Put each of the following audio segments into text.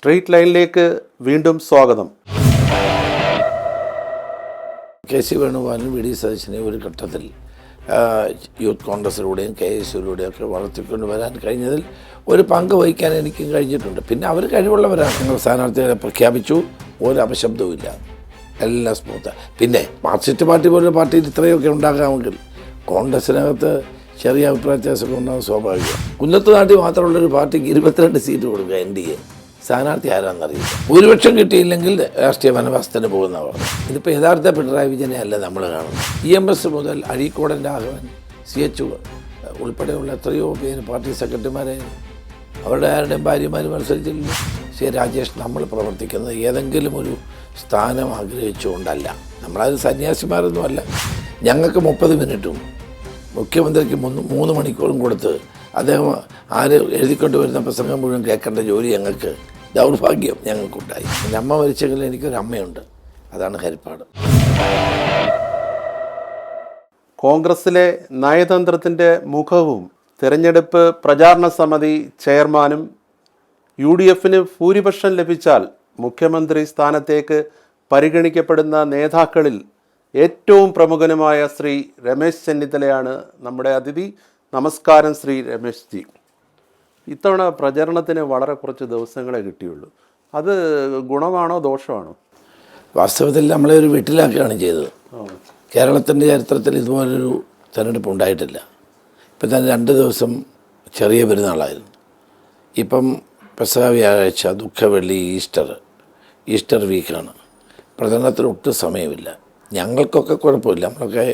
Street ലൈനിലേക്ക് വീണ്ടും സ്വാഗതം. കെ സി വേണുഗോപാലും വി ഡി സതീശനെ ഒരു ഘട്ടത്തിൽ യൂത്ത് കോൺഗ്രസിലൂടെയും കെ എസ് യുയിലൂടെയും ഒക്കെ വളർത്തിക്കൊണ്ട് വരാൻ കഴിഞ്ഞതിൽ ഒരു പങ്ക് വഹിക്കാൻ എനിക്കും കഴിഞ്ഞിട്ടുണ്ട്. പിന്നെ അവർ കഴിവുള്ളവരാണ്. ഞങ്ങൾ സ്ഥാനാർത്ഥികളെ പ്രഖ്യാപിച്ചു, ഒരു അപശബ്ദവുമില്ല, എല്ലാം സ്മൂത്ത്. പിന്നെ മാർക്സിസ്റ്റ് പാർട്ടി പോലൊരു പാർട്ടിയിൽ ഇത്രയൊക്കെ ഉണ്ടാകാമെങ്കിൽ കോൺഗ്രസിനകത്ത് ചെറിയ അഭിപ്രായ വ്യത്യാസമൊക്കെ ഉണ്ടാകും, സ്വാഭാവികം. കുന്നത്ത് നാട്ടിൽ മാത്രമുള്ളൊരു പാർട്ടിക്ക് 22 സീറ്റ് കൊടുക്കുക എൻ ഡി എ. സ്ഥാനാർത്ഥി ആരാന്നറിയില്ല. ഭൂരിപക്ഷം കിട്ടിയില്ലെങ്കിൽ രാഷ്ട്രീയ വനവാസത്തിന് പോകുന്നവർ. ഇതിപ്പോൾ യഥാർത്ഥ പിണറായി വിജയനെ അല്ല നമ്മൾ കാണുന്നത്. EMS മുതൽ അഴീക്കോടൻ രാഘവൻ, CH ഉൾപ്പെടെയുള്ള എത്രയോ പേര് പാർട്ടി സെക്രട്ടറിമാരെ അവരുടെ ആരുടെയും ഭാര്യമാർ മത്സരിച്ചില്ല. ശ്രീ രാജേഷ്, നമ്മൾ പ്രവർത്തിക്കുന്നത് ഏതെങ്കിലും ഒരു സ്ഥാനം ആഗ്രഹിച്ചുകൊണ്ടല്ല. നമ്മളത് സന്യാസിമാരൊന്നുമല്ല. ഞങ്ങൾക്ക് 30 മിനിറ്റും മുഖ്യമന്ത്രിക്ക് 3 മണിക്കൂറും കൊടുത്ത് അദ്ദേഹം ആര് എഴുതിക്കൊണ്ട് വരുന്ന പ്രസംഗം മുഴുവൻ കേൾക്കേണ്ട ജോലി ഞങ്ങൾക്ക്, ദൗർഭാഗ്യം ഞങ്ങൾക്കുണ്ടായി. എൻ്റെ അമ്മ മരിച്ചെങ്കിൽ എനിക്കൊരമ്മയുണ്ട്, അതാണ് ഹരിപ്പാട്. കോൺഗ്രസിലെ നയതന്ത്രത്തിൻ്റെ മുഖവും തിരഞ്ഞെടുപ്പ് പ്രചാരണ സമിതി ചെയർമാനും UDFന് ഭൂരിപക്ഷം ലഭിച്ചാൽ മുഖ്യമന്ത്രി സ്ഥാനത്തേക്ക് പരിഗണിക്കപ്പെടുന്ന നേതാക്കളിൽ ഏറ്റവും പ്രമുഖനുമായ ശ്രീ രമേശ് ചെന്നിത്തലയാണ് നമ്മുടെ അതിഥി. നമസ്കാരം ശ്രീ രമേശ് ജി. ഇത്തവണ പ്രചരണത്തിന് വളരെ കുറച്ച് ദിവസങ്ങളെ കിട്ടിയുള്ളൂ. അത് ഗുണമാണോ ദോഷമാണോ? വാസ്തവത്തിൽ നമ്മളെ ഒരു വീട്ടിലാക്കുകയാണ് ചെയ്തത്. കേരളത്തിൻ്റെ ചരിത്രത്തിൽ ഇതുപോലൊരു തെരഞ്ഞെടുപ്പ് ഉണ്ടായിട്ടില്ല. ഇപ്പം തന്നെ 2 ദിവസം ചെറിയ പെരുന്നാളായിരുന്നു. ഇപ്പം പെസഹ വ്യാഴാഴ്ച, ദുഃഖവെള്ളി, ഈസ്റ്റർ വീക്കാണ്. പ്രചരണത്തിന് ഒട്ടും സമയമില്ല. ഞങ്ങൾക്കൊക്കെ കുഴപ്പമില്ല, നമ്മളൊക്കെ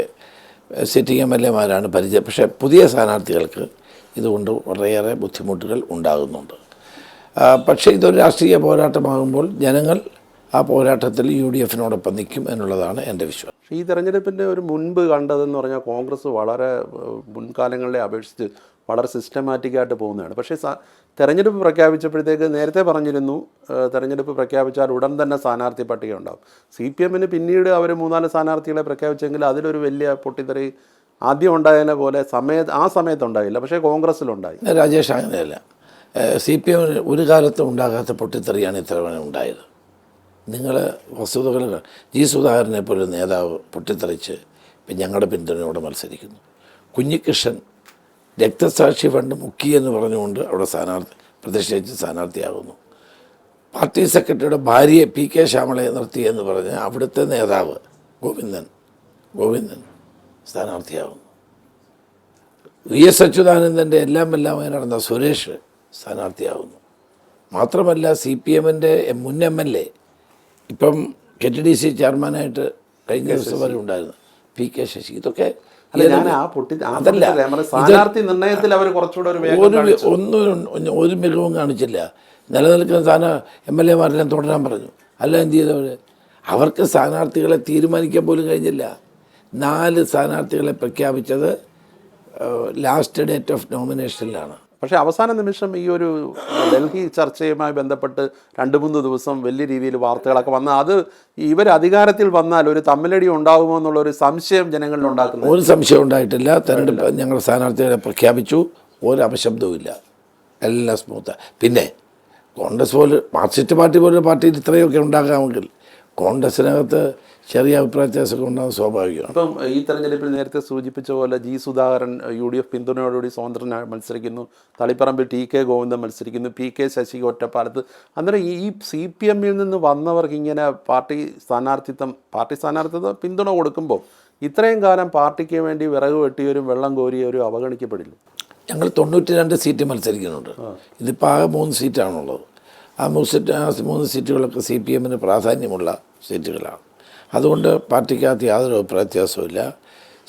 സിറ്റിംഗ് MLA-മാരാണ് പരിചയം. പക്ഷേ പുതിയ സ്ഥാനാർത്ഥികൾക്ക് ഇതുകൊണ്ട് വളരെയേറെ ബുദ്ധിമുട്ടുകൾ ഉണ്ടാകുന്നുണ്ട്. പക്ഷേ ഇതൊരു രാഷ്ട്രീയ പോരാട്ടമാകുമ്പോൾ ജനങ്ങൾ ആ പോരാട്ടത്തിൽ UDFനോടൊപ്പം നിൽക്കും എന്നുള്ളതാണ് എൻ്റെ വിശ്വാസം. ഈ തെരഞ്ഞെടുപ്പിൻ്റെ ഒരു മുൻപ് കണ്ടതെന്ന് പറഞ്ഞാൽ കോൺഗ്രസ് വളരെ മുൻകാലങ്ങളെ അപേക്ഷിച്ച് വളരെ സിസ്റ്റമാറ്റിക്കായിട്ട് പോകുന്നതാണ്. പക്ഷേ തെരഞ്ഞെടുപ്പ് പ്രഖ്യാപിച്ചപ്പോഴത്തേക്ക് നേരത്തെ പറഞ്ഞിരുന്നു, തെരഞ്ഞെടുപ്പ് പ്രഖ്യാപിച്ചാൽ ഉടൻ തന്നെ സ്ഥാനാർത്ഥി പട്ടിക ഉണ്ടാകും. CPMന് പിന്നീട് അവർ 3-4 സ്ഥാനാർത്ഥികളെ പ്രഖ്യാപിച്ചെങ്കിൽ അതിലൊരു വലിയ പൊട്ടിത്തെറി ആദ്യം ഉണ്ടായതിനെ പോലെ ആ സമയത്തുണ്ടായില്ല, പക്ഷേ കോൺഗ്രസ്സിലുണ്ടായി. രാജേഷ്, അങ്ങനെയല്ല. CPMന് ഒരു കാലത്തും ഉണ്ടാകാത്ത പൊട്ടിത്തെറിയാണ് ഇത്തവണ ഉണ്ടായത്. നിങ്ങൾ വസ്തുതകൾ G. സുധാകരനെ പോലെ നേതാവ് പൊട്ടിത്തെറിച്ച് ഇപ്പം ഞങ്ങളുടെ പിന്തുണയോടെ മത്സരിക്കുന്നു. കുഞ്ഞികൃഷ്ണൻ രക്തസാക്ഷി ഫണ്ട് മുക്കിയെന്ന് പറഞ്ഞുകൊണ്ട് അവിടെ പ്രതിഷ്ഠിച്ച് സ്ഥാനാർത്ഥിയാകുന്നു. പാർട്ടി സെക്രട്ടറിയുടെ ഭാര്യയെ PK ശ്യാമളയെ നിർത്തിയെന്ന് പറഞ്ഞ് അവിടുത്തെ നേതാവ് ഗോവിന്ദൻ സ്ഥാനാർത്ഥിയാകുന്നു. VS അച്യുതാനന്ദൻ്റെ എല്ലാം നടന്ന സുരേഷ് സ്ഥാനാർത്ഥിയാകുന്നു. മാത്രമല്ല CPMൻ്റെ മുൻ MLA ഇപ്പം KTDC ചെയർമാനായിട്ട് കഴിഞ്ഞ ദിവസം വരെ ഉണ്ടായിരുന്നു PK ശശി. ഇതൊക്കെ ഒരു മികവും കാണിച്ചില്ല. നിലനിൽക്കുന്ന MLA-മാരെല്ലാം തുടരാൻ പറഞ്ഞു. അല്ല, എന്ത് ചെയ്തവർ? അവർക്ക് സ്ഥാനാർത്ഥികളെ തീരുമാനിക്കാൻ പോലും കഴിഞ്ഞില്ല. 4 സ്ഥാനാർത്ഥികളെ പ്രഖ്യാപിച്ചത് ലാസ്റ്റ് ഡേറ്റ് ഓഫ് നോമിനേഷനിലാണ്. പക്ഷേ അവസാന നിമിഷം ഈ ഒരു ഡൽഹി ചർച്ചയുമായി ബന്ധപ്പെട്ട് 2-3 ദിവസം വലിയ രീതിയിൽ വാർത്തകളൊക്കെ വന്നാൽ അത് ഇവർ അധികാരത്തിൽ വന്നാൽ ഒരു തമ്മിലടി ഉണ്ടാകുമോ എന്നുള്ളൊരു സംശയം ജനങ്ങളിൽ ഉണ്ടാക്കുന്നു. ഒരു സംശയം ഉണ്ടായിട്ടില്ല. തെരഞ്ഞെടുപ്പ് ഞങ്ങൾ സ്ഥാനാർത്ഥികളെ പ്രഖ്യാപിച്ചു, ഒരു അപശബ്ദവുമില്ല, എല്ലാം സ്മൂത്ത്. പിന്നെ കോൺഗ്രസ് മാർക്സിസ്റ്റ് പാർട്ടി പോലൊരു പാർട്ടിയിൽ ഇത്രയൊക്കെ ഉണ്ടാകാമെങ്കിൽ കോൺഗ്രസിനകത്ത് ചെറിയ അഭിപ്രായ വ്യത്യാസമൊക്കെ ഉണ്ടാകും, സ്വാഭാവികമാണ്. അപ്പം ഈ തെരഞ്ഞെടുപ്പിൽ നേരത്തെ സൂചിപ്പിച്ച പോലെ G. സുധാകരൻ UDF പിന്തുണയോടുകൂടി സ്വതന്ത്രനായി മത്സരിക്കുന്നു. തളിപ്പറമ്പിൽ TK ഗോവിന്ദൻ മത്സരിക്കുന്നു. PK ശശി ഒറ്റപ്പാലത്ത്. അന്നേരം ഈ CPMൽ നിന്ന് വന്നവർക്ക് ഇങ്ങനെ പാർട്ടി സ്ഥാനാർത്ഥിത്വം പിന്തുണ കൊടുക്കുമ്പോൾ ഇത്രയും കാലം പാർട്ടിക്ക് വേണ്ടി വിറക് വെട്ടിയവരും വെള്ളം കോരിയവരും അവഗണിക്കപ്പെടില്ല. ഞങ്ങൾ 92 സീറ്റ് മത്സരിക്കുന്നുണ്ട്. ഇതിപ്പോൾ ആകെ 3 സീറ്റാണുള്ളത്. ആ 3 സീറ്റുകളൊക്കെ CPMന് പ്രാധാന്യമുള്ള സീറ്റുകളാണ്. അതുകൊണ്ട് പാർട്ടിക്കകത്ത് യാതൊരു അഭിപ്രായ വ്യത്യാസവുമില്ല.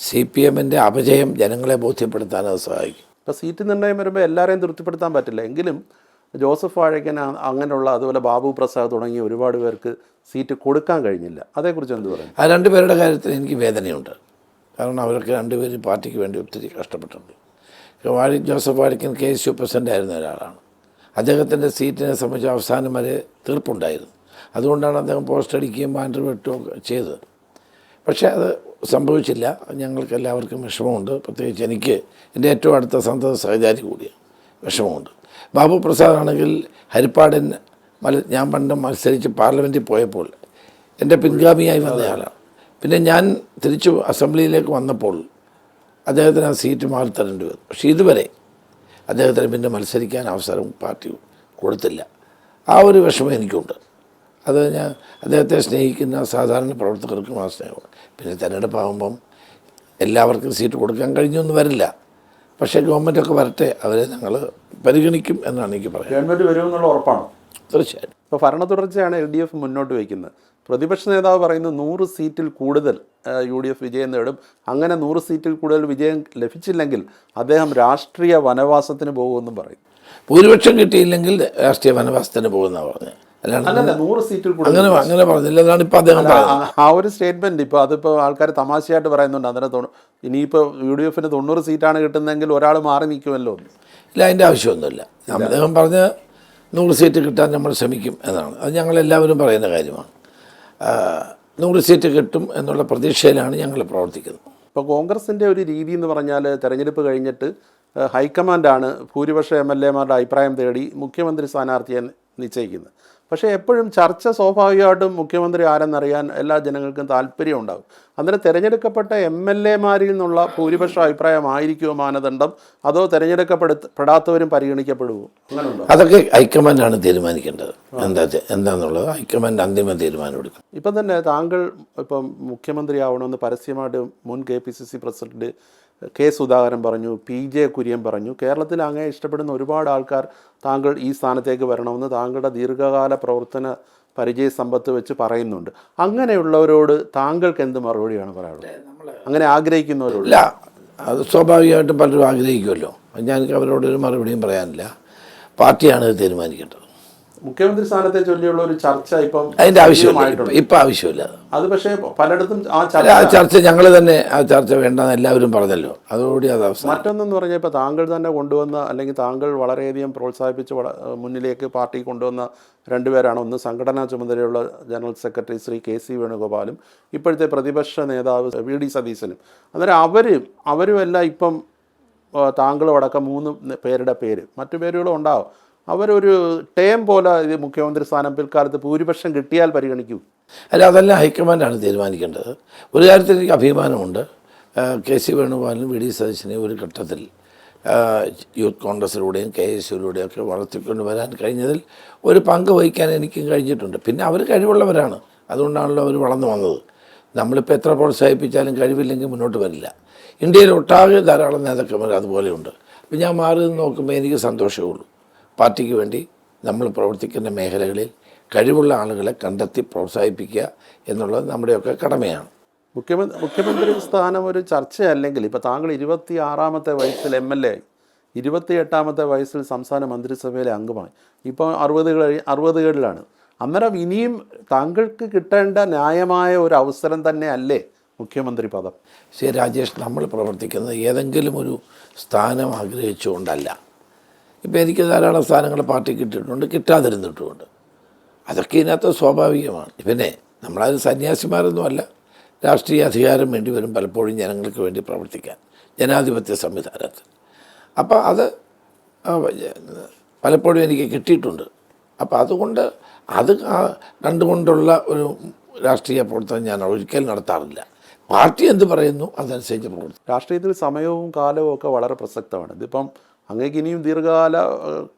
CPMൻ്റെ അപജയം ജനങ്ങളെ ബോധ്യപ്പെടുത്താൻ അത് സഹായിക്കും. ഇപ്പോൾ സീറ്റ് നിർണ്ണയം വരുമ്പോൾ എല്ലാവരെയും തൃപ്തിപ്പെടുത്താൻ പറ്റില്ല. എങ്കിലും ജോസഫ് വാഴക്കൻ അങ്ങനെയുള്ള, അതുപോലെ ബാബു പ്രസാദ് തുടങ്ങിയ ഒരുപാട് പേർക്ക് സീറ്റ് കൊടുക്കാൻ കഴിഞ്ഞില്ല. അതേക്കുറിച്ച് എന്ത് പറയും? ആ 2 പേരുടെ കാര്യത്തിൽ എനിക്ക് വേദനയുണ്ട്. കാരണം അവരൊക്കെ 2 പേരും പാർട്ടിക്ക് വേണ്ടി ഒത്തിരി കഷ്ടപ്പെട്ടിട്ടുണ്ട്. ജോസഫ് വാഴക്കൻ KSU പ്രസിഡൻ്റ് ആയിരുന്ന ഒരാളാണ്. അദ്ദേഹത്തിൻ്റെ സീറ്റിനെ സംബന്ധിച്ച് അവസാനം വരെ തീർപ്പുണ്ടായിരുന്നു. അതുകൊണ്ടാണ് അദ്ദേഹം പോസ്റ്റ് അടിക്കുകയും ബാനർ വെട്ടുകയും ചെയ്തത്. പക്ഷേ അത് സംഭവിച്ചില്ല. ഞങ്ങൾക്ക് എല്ലാവർക്കും വിഷമമുണ്ട്. പ്രത്യേകിച്ച് എനിക്ക്, എൻ്റെ ഏറ്റവും അടുത്ത സഹചാരി കൂടിയാണ്, വിഷമമുണ്ട്. ബാബു പ്രസാദ് ആണെങ്കിൽ ഹരിപ്പാടിൻ ഞാൻ പണ്ട് മത്സരിച്ച് പാർലമെൻറ്റിൽ പോയപ്പോൾ എൻ്റെ പിൻഗാമിയായി വന്നയാളാണ്. പിന്നെ ഞാൻ തിരിച്ചു അസംബ്ലിയിലേക്ക് വന്നപ്പോൾ അദ്ദേഹത്തിന് ആ സീറ്റ് മാറി തരേണ്ടി വന്നു. പക്ഷേ ഇതുവരെ അദ്ദേഹത്തിന് പിന്നെ മത്സരിക്കാൻ അവസരം പാർട്ടി കൊടുത്തില്ല. ആ ഒരു വിഷമം എനിക്കുണ്ട്. അത് ഞാൻ അദ്ദേഹത്തെ സ്നേഹിക്കുന്ന സാധാരണ പ്രവർത്തകർക്കും ആ സ്നേഹമാണ്. പിന്നെ തിരഞ്ഞെടുപ്പാകുമ്പം എല്ലാവർക്കും സീറ്റ് കൊടുക്കാൻ കഴിഞ്ഞൊന്നും വരില്ല. പക്ഷേ ഗവൺമെൻറ്റൊക്കെ വരട്ടെ, അവരെ ഞങ്ങൾ പരിഗണിക്കും എന്നാണ് എനിക്ക് പറയുന്നത്. ഗവൺമെൻറ് വരുമെന്നുള്ള ഉറപ്പാണ്. തീർച്ചയായും. ഇപ്പോൾ ഭരണ തുടർച്ചയാണ് LDF മുന്നോട്ട് വയ്ക്കുന്നത്. പ്രതിപക്ഷ നേതാവ് പറയുന്നത് 100 സീറ്റിൽ കൂടുതൽ UDF വിജയം നേടും. അങ്ങനെ 100 സീറ്റിൽ കൂടുതൽ വിജയം ലഭിച്ചില്ലെങ്കിൽ അദ്ദേഹം രാഷ്ട്രീയ വനവാസത്തിന് പോകുമെന്നും പറയും. ഭൂരിപക്ഷം കിട്ടിയില്ലെങ്കിൽ രാഷ്ട്രീയ വനവാസത്തിന് പോകുന്നതാണ് പറഞ്ഞത്. അല്ലല്ല, 100 സീറ്റിൽ കൂടുതൽ അങ്ങനെ പറഞ്ഞില്ല എന്നാണ് ഇപ്പോൾ അദ്ദേഹം പറയുന്നത്. ആ ഒരു സ്റ്റേറ്റ്മെൻറ്റ് ഇപ്പോൾ അതിപ്പോൾ ആൾക്കാർ തമാശയായിട്ട് പറയുന്നുണ്ട്. അതിന് ഇനിയിപ്പോൾ UDFന് 90 സീറ്റാണ് കിട്ടുന്നതെങ്കിൽ ഒരാൾ മാറി നിൽക്കുമല്ലോ. ഇല്ല, അതിൻ്റെ ആവശ്യമൊന്നുമില്ല. അദ്ദേഹം പറഞ്ഞ 100 സീറ്റ് കിട്ടാൻ നമ്മൾ ശ്രമിക്കും എന്നാണ്. അത് ഞങ്ങളെല്ലാവരും പറയുന്ന കാര്യമാണ്. 100 സീറ്റ് കിട്ടും എന്നുള്ള പ്രതീക്ഷയിലാണ് ഞങ്ങൾ പ്രവർത്തിക്കുന്നത്. ഇപ്പോൾ കോൺഗ്രസിൻ്റെ ഒരു രീതി എന്ന് പറഞ്ഞാൽ തെരഞ്ഞെടുപ്പ് കഴിഞ്ഞിട്ട് ഹൈക്കമാൻഡാണ് ഭൂരിപക്ഷ MLA-മാരുടെ അഭിപ്രായം തേടി മുഖ്യമന്ത്രി സ്ഥാനാർത്ഥിയെ നിശ്ചയിക്കുന്നത്. പക്ഷേ എപ്പോഴും ചർച്ച സ്വാഭാവികമായിട്ടും മുഖ്യമന്ത്രി ആരെന്നറിയാൻ എല്ലാ ജനങ്ങൾക്കും താല്പര്യം ഉണ്ടാകും. അന്നേരം തിരഞ്ഞെടുക്കപ്പെട്ട MLA-മാരിൽ നിന്നുള്ള ഭൂരിപക്ഷ അഭിപ്രായമായിരിക്കുമോ മാനദണ്ഡം, അതോ തിരഞ്ഞെടുക്കപ്പെടാത്തവരും പരിഗണിക്കപ്പെടുമോ? അങ്ങനെയുണ്ടോ? അതൊക്കെ ഹൈക്കമാൻഡാണ് തീരുമാനിക്കേണ്ടത്. എന്താണെന്നുള്ളത് ഹൈക്കമാൻഡ് അന്തിമ തീരുമാനം എടുക്കും. ഇപ്പം തന്നെ താങ്കൾ ഇപ്പം മുഖ്യമന്ത്രിയാവണമെന്ന് പരസ്യമായിട്ട് മുൻ KPCC പ്രസിഡന്റ് K. സുധാകരൻ പറഞ്ഞു, PJ കുര്യൻ പറഞ്ഞു. കേരളത്തിൽ അങ്ങേ ഇഷ്ടപ്പെടുന്ന ഒരുപാട് ആൾക്കാർ താങ്കൾ ഈ സ്ഥാനത്തേക്ക് വരണമെന്ന് താങ്കളുടെ ദീർഘകാല പ്രവർത്തന പരിചയ സമ്പത്ത് വെച്ച് പറയുന്നുണ്ട്. അങ്ങനെയുള്ളവരോട് താങ്കൾക്ക് എന്ത് മറുപടിയാണ് പറയാനുള്ളത്? അങ്ങനെ ആഗ്രഹിക്കുന്നവരോട്? ഇല്ല, അത് സ്വാഭാവികമായിട്ടും പലരും ആഗ്രഹിക്കുമല്ലോ. ഞാൻ അവരോടൊരു മറുപടിയും പറയാനില്ല. പാർട്ടിയാണ് ഇത് തീരുമാനിക്കേണ്ടത്. മുഖ്യമന്ത്രി സ്ഥാനത്തെ ചൊല്ലിയുള്ള ഒരു ചർച്ച ഇപ്പം അതിൻ്റെ ആവശ്യമില്ല, ഇപ്പം ആവശ്യമില്ല. അത് പക്ഷേ പലയിടത്തും ആ ചർച്ച ഞങ്ങൾ തന്നെ ആ ചർച്ച വേണ്ടെന്ന് എല്ലാവരും പറഞ്ഞല്ലോ. അതോടുകൂടി അത് അവസാനം. മറ്റൊന്നെന്ന് പറഞ്ഞാൽ ഇപ്പോൾ താങ്കൾ തന്നെ കൊണ്ടുവന്ന, അല്ലെങ്കിൽ താങ്കൾ വളരെയധികം പ്രോത്സാഹിപ്പിച്ച് മുന്നിലേക്ക് പാർട്ടി കൊണ്ടുവന്ന 2 പേരാണ്. ഒന്ന് സംഘടനാ ചുമതലയുള്ള ജനറൽ സെക്രട്ടറി ശ്രീ KC വേണുഗോപാലും ഇപ്പോഴത്തെ പ്രതിപക്ഷ നേതാവ് VD സതീശനും. അന്നേരം അവരുമെല്ലാം ഇപ്പം താങ്കളും അടക്കം 3 പേരുടെ പേര്, മറ്റു പേരുകളും ഉണ്ടാവും. അവരൊരു ടേം പോലെ ഇത് മുഖ്യമന്ത്രി സ്ഥാനം പിൽക്കാലത്ത് ഭൂരിപക്ഷം കിട്ടിയാൽ പരിഗണിക്കൂ? അല്ല, അതെല്ലാം ഹൈക്കമാൻഡാണ് തീരുമാനിക്കേണ്ടത്. ഒരു കാര്യത്തിൽ എനിക്ക് അഭിമാനമുണ്ട്. KC വേണുഗോപാലിനും VD സതീശനെയും ഒരു ഘട്ടത്തിൽ യൂത്ത് കോൺഗ്രസിലൂടെയും KSUവിലൂടെയും ഒക്കെ വളർത്തിക്കൊണ്ട് വരാൻ കഴിഞ്ഞതിൽ ഒരു പങ്ക് വഹിക്കാൻ എനിക്കും കഴിഞ്ഞിട്ടുണ്ട്. പിന്നെ അവർ കഴിവുള്ളവരാണ്, അതുകൊണ്ടാണല്ലോ അവർ വളർന്നു വന്നത്. നമ്മളിപ്പോൾ എത്ര പ്രോത്സാഹിപ്പിച്ചാലും കഴിവില്ലെങ്കിൽ മുന്നോട്ട് വരില്ല. ഇന്ത്യയിൽ ഒട്ടാകെ ധാരാളം നേതാക്കന്മാർ അതുപോലെയുണ്ട്. അപ്പം ഞാൻ മാറി നിന്ന് നോക്കുമ്പോൾ എനിക്ക് സന്തോഷമേ ഉള്ളൂ. പാർട്ടിക്ക് വേണ്ടി നമ്മൾ പ്രവർത്തിക്കുന്ന മേഖലകളിൽ കഴിവുള്ള ആളുകളെ കണ്ടെത്തി പ്രോത്സാഹിപ്പിക്കുക എന്നുള്ളത് നമ്മുടെയൊക്കെ കടമയാണ്. മുഖ്യമന്ത്രി സ്ഥാനം ഒരു ചർച്ചയല്ലെങ്കിൽ ഇപ്പോൾ താങ്കൾ 26ാമത്തെ വയസ്സിൽ MLA ആയി, 28ാമത്തെ വയസ്സിൽ സംസ്ഥാന മന്ത്രിസഭയിലെ അംഗമായി, ഇപ്പോൾ 60കളിലാണ്. അന്നേരം ഇനിയും താങ്കൾക്ക് കിട്ടേണ്ട ന്യായമായ ഒരു അവസരം തന്നെ അല്ലേ മുഖ്യമന്ത്രി പദം? ശ്രീ രാജേഷ്, നമ്മൾ പ്രവർത്തിക്കുന്നത് ഏതെങ്കിലും ഒരു സ്ഥാനം ആഗ്രഹിച്ചുകൊണ്ടല്ല. ഇപ്പോൾ എനിക്ക് ധാരാളം സ്ഥാനങ്ങൾ പാർട്ടി കിട്ടിയിട്ടുണ്ട്, കിട്ടാതിരുന്നിട്ടുമുണ്ട്. അതൊക്കെ ഇതിനകത്ത് സ്വാഭാവികമാണ്. പിന്നെ നമ്മളത് സന്യാസിമാരൊന്നുമല്ല. രാഷ്ട്രീയ അധികാരം വേണ്ടി വരും പലപ്പോഴും ജനങ്ങൾക്ക് വേണ്ടി പ്രവർത്തിക്കാൻ, ജനാധിപത്യ സംവിധാനത്തിൽ. അപ്പോൾ അത് പലപ്പോഴും എനിക്ക് കിട്ടിയിട്ടുണ്ട്. അപ്പോൾ അതുകൊണ്ട് അത് കണ്ടുകൊണ്ടുള്ള ഒരു രാഷ്ട്രീയ പ്രവർത്തനം ഞാൻ ഒരിക്കലും നടത്താറില്ല. പാർട്ടി എന്ത് പറയുന്നു അതനുസരിച്ച് പ്രവർത്തിക്കും. രാഷ്ട്രീയത്തിൽ സമയവും കാലവും ഒക്കെ വളരെ പ്രസക്തമാണ്. ഇതിപ്പം അങ്ങേക്ക് ഇനിയും ദീർഘകാല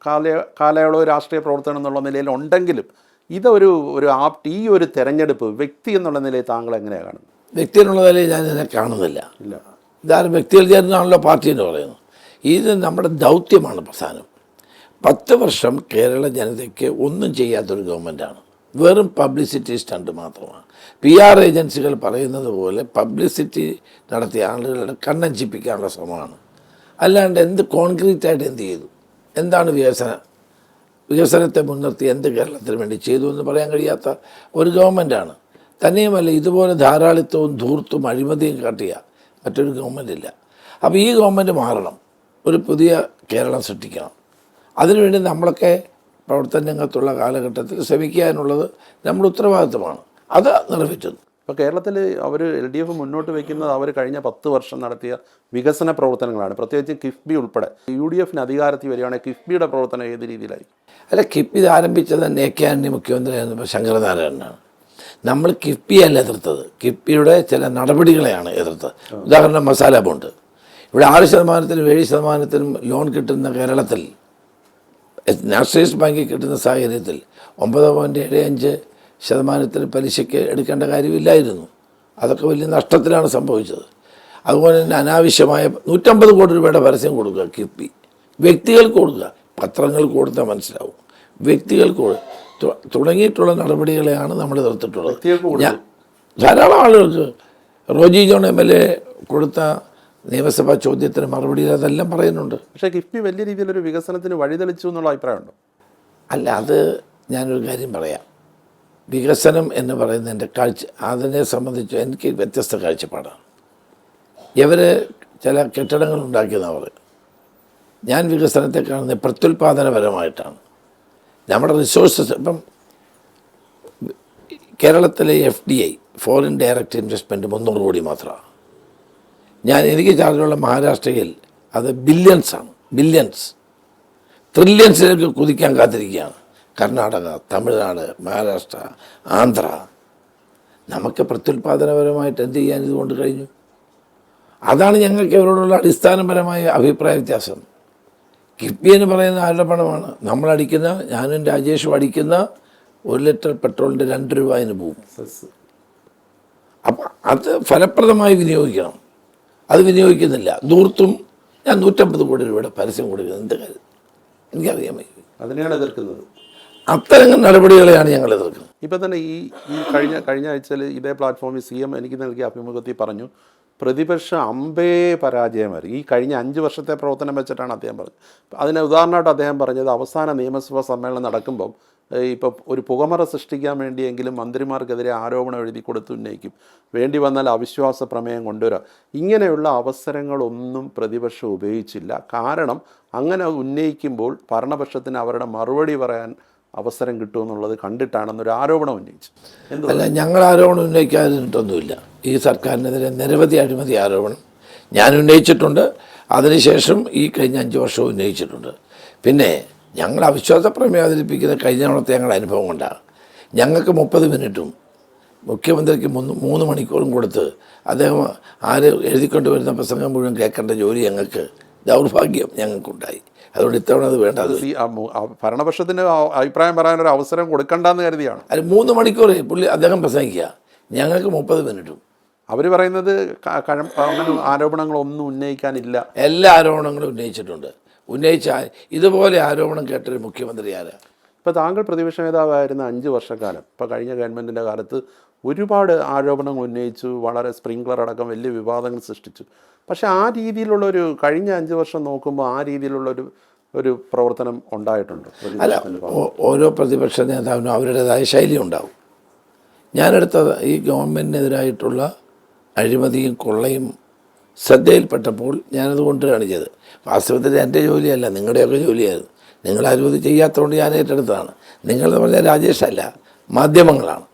കാലയളവ് രാഷ്ട്രീയ പ്രവർത്തനം എന്നുള്ള നിലയിൽ ഉണ്ടെങ്കിലും ഇതൊരു ഈ ഒരു തെരഞ്ഞെടുപ്പ് വ്യക്തി എന്നുള്ള നിലയിൽ താങ്കൾ എങ്ങനെയാണ് കാണുന്നത്? വ്യക്തി എന്നുള്ള നിലയിൽ ഞാൻ ഇതിനെ കാണുന്നില്ല. ഇതാരും വ്യക്തികൾ ചേരുന്നതാണല്ലോ പാർട്ടി എന്ന് പറയുന്നത്. ഇത് നമ്മുടെ ദൗത്യമാണ് പ്രധാനം. 10 വർഷം കേരള ജനതയ്ക്ക് ഒന്നും ചെയ്യാത്തൊരു ഗവൺമെൻറ്റാണ്. വെറും പബ്ലിസിറ്റി സ്റ്റണ്ട് മാത്രമാണ്. PR ഏജൻസികൾ പറയുന്നത് പോലെ പബ്ലിസിറ്റി നടത്തിയ ആളുകളുടെ കണ്ണഞ്ചിപ്പിക്കാനുള്ള ശ്രമമാണ്. അല്ലാണ്ട് എന്ത് കോൺക്രീറ്റായിട്ട് എന്ത് ചെയ്തു, എന്താണ് വികസനത്തെ മുൻനിർത്തി എന്ത് കേരളത്തിന് വേണ്ടി ചെയ്തു എന്ന് പറയാൻ കഴിയാത്ത ഒരു ഗവൺമെൻറ്റാണ്. തന്നെയുമല്ല, ഇതുപോലെ ധാരാളിത്തവും ധൂർത്തും അഴിമതിയും കാട്ടിയ മറ്റൊരു ഗവൺമെൻറ്റില്ല. അപ്പോൾ ഈ ഗവൺമെൻറ് മാറണം, ഒരു പുതിയ കേരളം സൃഷ്ടിക്കണം. അതിനുവേണ്ടി നമ്മളൊക്കെ പ്രവർത്തന രംഗത്തുള്ള കാലഘട്ടത്തിൽ ശ്രമിക്കുക എന്നുള്ളത് നമ്മുടെ ഉത്തരവാദിത്വമാണ്. അത് നിറവേറ്റുന്നു. ഇപ്പോൾ കേരളത്തിൽ അവർ LDF മുന്നോട്ട് വയ്ക്കുന്നത് അവർ കഴിഞ്ഞ 10 വർഷം നടത്തിയ വികസന പ്രവർത്തനങ്ങളാണ്. പ്രത്യേകിച്ച് കിഫ്ബി ഉൾപ്പെടെ. UDFന് അധികാരത്തിൽ വരികയാണെങ്കിൽ കിഫ്ബിയുടെ പ്രവർത്തനം ഏത് രീതിയിലായിരിക്കും? അല്ല, കിഫ്ബി ഇത് ആരംഭിച്ചത് എ.കെ. ആന്റണി മുഖ്യമന്ത്രിയായിരുന്നപ്പോൾ ശങ്കരനാരായണനാണ്. നമ്മൾ കിഫ്ബിയല്ല എതിർത്തത്, കിഫ്ബിയുടെ ചില നടപടികളെയാണ് എതിർത്തത്. ഉദാഹരണം മസാല ബോണ്ട്. ഇവിടെ 6%-നും 7%-നും ലോൺ കിട്ടുന്ന കേരളത്തിൽ നാഷണലൈസ്ഡ് ബാങ്കിൽ കിട്ടുന്ന സാഹചര്യത്തിൽ 9.75% പലിശയ്ക്ക് എടുക്കേണ്ട കാര്യമില്ലായിരുന്നു. അതൊക്കെ വലിയ നഷ്ടത്തിലാണ് സംഭവിച്ചത്. അതുപോലെ തന്നെ അനാവശ്യമായ 150 കോടി രൂപയുടെ പരസ്യം കൊടുക്കുക കിഫ്ബി. വ്യക്തികൾക്ക് കൊടുക്കുക, പത്രങ്ങൾക്ക് കൊടുത്താൽ മനസ്സിലാവും. വ്യക്തികൾക്ക് തുടങ്ങിയിട്ടുള്ള നടപടികളെയാണ് നമ്മൾ എതിർത്തിട്ടുള്ളത്. ധാരാളം ആളുകൾക്ക് റോജി ജോൺ MLA കൊടുത്ത നിയമസഭാ ചോദ്യത്തിന് മറുപടിയിൽ അതെല്ലാം പറയുന്നുണ്ട്. പക്ഷേ കിഫ്ബി വലിയ രീതിയിലൊരു വികസനത്തിന് വഴിതെളിച്ചു എന്നുള്ള അഭിപ്രായമുണ്ടോ? അല്ല, അത് ഞാനൊരു കാര്യം പറയാം. വികസനം എന്ന് പറയുന്ന എൻ്റെ അതിനെ സംബന്ധിച്ച് എനിക്ക് വ്യത്യസ്ത കാഴ്ചപ്പാടാണ്. ഇവർ ചില കെട്ടിടങ്ങൾ ഉണ്ടാക്കിയെന്നാണ് പറയുന്നത്. ഞാൻ വികസനത്തെ കാണുന്നത് പ്രത്യുൽപാദനപരമായിട്ടാണ്. നമ്മുടെ റിസോഴ്സസ് ഇപ്പം കേരളത്തിലെ FDI ഫോറിൻ ഡയറക്റ്റ് ഇൻവെസ്റ്റ്മെൻറ്റ് 300 കോടി മാത്രമാണ്. എനിക്ക് ചാർജുള്ള മഹാരാഷ്ട്രയിൽ അത് ബില്യൺസാണ്, ബില്യൺസ്, ട്രില്യൺസിലേക്ക് കുതിക്കാൻ കാത്തിരിക്കുകയാണ്. കർണാടക, തമിഴ്നാട്, മഹാരാഷ്ട്ര, ആന്ധ്ര. നമുക്ക് പ്രത്യുൽപാദനപരമായിട്ട് എന്ത് ചെയ്യാൻ ഇതുകൊണ്ട് കഴിഞ്ഞു? അതാണ് ഞങ്ങൾക്ക് ഇവരോടുള്ള അടിസ്ഥാനപരമായ അഭിപ്രായ വ്യത്യാസം. കിഫ്ബി എന്ന് പറയുന്ന ആരുടെ പണമാണ്? നമ്മളടിക്കുന്ന, ഞാനും രാജേഷും അടിക്കുന്ന 1 ലിറ്റർ പെട്രോളിൻ്റെ 2 രൂപ അതിന് പോകും. അപ്പം അത് ഫലപ്രദമായി വിനിയോഗിക്കണം. അത് വിനിയോഗിക്കുന്നില്ല. ദൂർത്തും ഞാൻ 150 കോടി രൂപയുടെ പരസ്യം കൊടുക്കുന്നത് എന്ത് കാര്യം? എനിക്കറിയാൻ വയ്യ. അതിനെയാണ് എതിർക്കുന്നത്. അത്തരം നടപടികളെയാണ് ഞങ്ങൾ എതിർക്കുന്നത്. ഇപ്പം തന്നെ ഈ കഴിഞ്ഞ ആഴ്ചയിൽ ഇതേ പ്ലാറ്റ്ഫോമിൽ CM എനിക്ക് നൽകിയ അഭിമുഖത്തിൽ പറഞ്ഞു, പ്രതിപക്ഷം അമ്പേ പരാജയമായിരുന്നു. ഈ കഴിഞ്ഞ 5 വർഷത്തെ പ്രവർത്തനം വെച്ചിട്ടാണ് അദ്ദേഹം പറഞ്ഞത്. അതിന് ഉദാഹരണമായിട്ട് അദ്ദേഹം പറഞ്ഞത്, അവസാന നിയമസഭാ സമ്മേളനം നടക്കുമ്പം ഇപ്പോൾ ഒരു പുകമറ സൃഷ്ടിക്കാൻ വേണ്ടിയെങ്കിലും മന്ത്രിമാർക്കെതിരെ ആരോപണം എഴുതി കൊടുത്ത് ഉന്നയിക്കും, വേണ്ടി വന്നാൽ അവിശ്വാസ പ്രമേയം കൊണ്ടുവരാം. ഇങ്ങനെയുള്ള അവസരങ്ങളൊന്നും പ്രതിപക്ഷം ഉപയോഗിച്ചില്ല. കാരണം അങ്ങനെ ഉന്നയിക്കുമ്പോൾ ഭരണപക്ഷത്തിന് അവരുടെ മറുപടി പറയാൻ അവസരം കിട്ടുമെന്നുള്ളത് കണ്ടിട്ടാണെന്നൊരു ആരോപണം ഉന്നയിച്ചു. അല്ല, ഞങ്ങൾ ആരോപണം ഉന്നയിക്കാതിട്ടൊന്നുമില്ല. ഈ സർക്കാരിനെതിരെ നിരവധി അഴിമതി ആരോപണം ഞാൻ ഉന്നയിച്ചിട്ടുണ്ട്. അതിനുശേഷം ഈ കഴിഞ്ഞ 5 വർഷവും ഉന്നയിച്ചിട്ടുണ്ട്. പിന്നെ ഞങ്ങൾ അവിശ്വാസ പ്രമേയം അവതരിപ്പിക്കുന്ന കഴിഞ്ഞ തവണത്തെ ഞങ്ങളുടെ അനുഭവം കൊണ്ടാണ്. ഞങ്ങൾക്ക് 30 മിനിറ്റും മുഖ്യമന്ത്രിക്ക് 3 മണിക്കൂറും കൊടുത്ത് അദ്ദേഹം എഴുതിക്കൊണ്ട് വരുന്ന പ്രസംഗം മുഴുവൻ കേൾക്കേണ്ട ജോലി ഞങ്ങൾക്ക്, ദൗർഭാഗ്യം ഞങ്ങൾക്കുണ്ടായി. അതുകൊണ്ട് ഇത്തവണ അത് വേണ്ട. ഭരണപക്ഷത്തിന് അഭിപ്രായം പറയാനൊരു അവസരം കൊടുക്കണ്ടെന്ന് കരുതിയാണ്. അത് 3 മണിക്കൂർ അദ്ദേഹം പ്രസംഗിക്കുക, ഞങ്ങൾക്ക് 30 മിനിറ്റും. അവർ പറയുന്നത് ആരോപണങ്ങളൊന്നും ഉന്നയിക്കാനില്ല. എല്ലാ ആരോപണങ്ങളും ഉന്നയിച്ചിട്ടുണ്ട്. ഇതുപോലെ ആരോപണം കേട്ടൊരു മുഖ്യമന്ത്രി ആരാ? ഇപ്പോൾ താങ്കൾ പ്രതിപക്ഷ നേതാവായിരുന്ന 5 വർഷക്കാലം, ഇപ്പോൾ കഴിഞ്ഞ ഗവൺമെൻറ്റിൻ്റെ കാലത്ത് ഒരുപാട് ആരോപണങ്ങൾ ഉന്നയിച്ചു, വളരെ സ്പ്രിംഗ്ലർ അടക്കം വലിയ വിവാദങ്ങൾ സൃഷ്ടിച്ചു. പക്ഷേ ആ രീതിയിലുള്ളൊരു കഴിഞ്ഞ 5 വർഷം നോക്കുമ്പോൾ ആ രീതിയിലുള്ളൊരു പ്രവർത്തനം ഉണ്ടായിട്ടുണ്ടോ? അല്ല, ഓരോ പ്രതിപക്ഷ നേതാവിനും അവരുടേതായ ശൈലി ഉണ്ടാവും. ഞാനെടുത്ത ഈ ഗവൺമെൻറ്റിനെതിരായിട്ടുള്ള അഴിമതിയും കൊള്ളയും ശ്രദ്ധയിൽപ്പെട്ടപ്പോൾ ഞാനത് കൊണ്ടുവരികയാണ് ചെയ്തത്. വാസ്തവത്തിൽ എൻ്റെ ജോലിയല്ല, നിങ്ങളുടെയൊക്കെ ജോലിയായിരുന്നു. നിങ്ങളാരും ഇത് ചെയ്യാത്തതുകൊണ്ട് ഞാൻ ഏറ്റെടുത്തതാണ്. നിങ്ങളെന്ന് പറഞ്ഞാൽ രാജേഷല്ല, മാധ്യമങ്ങളാണ്.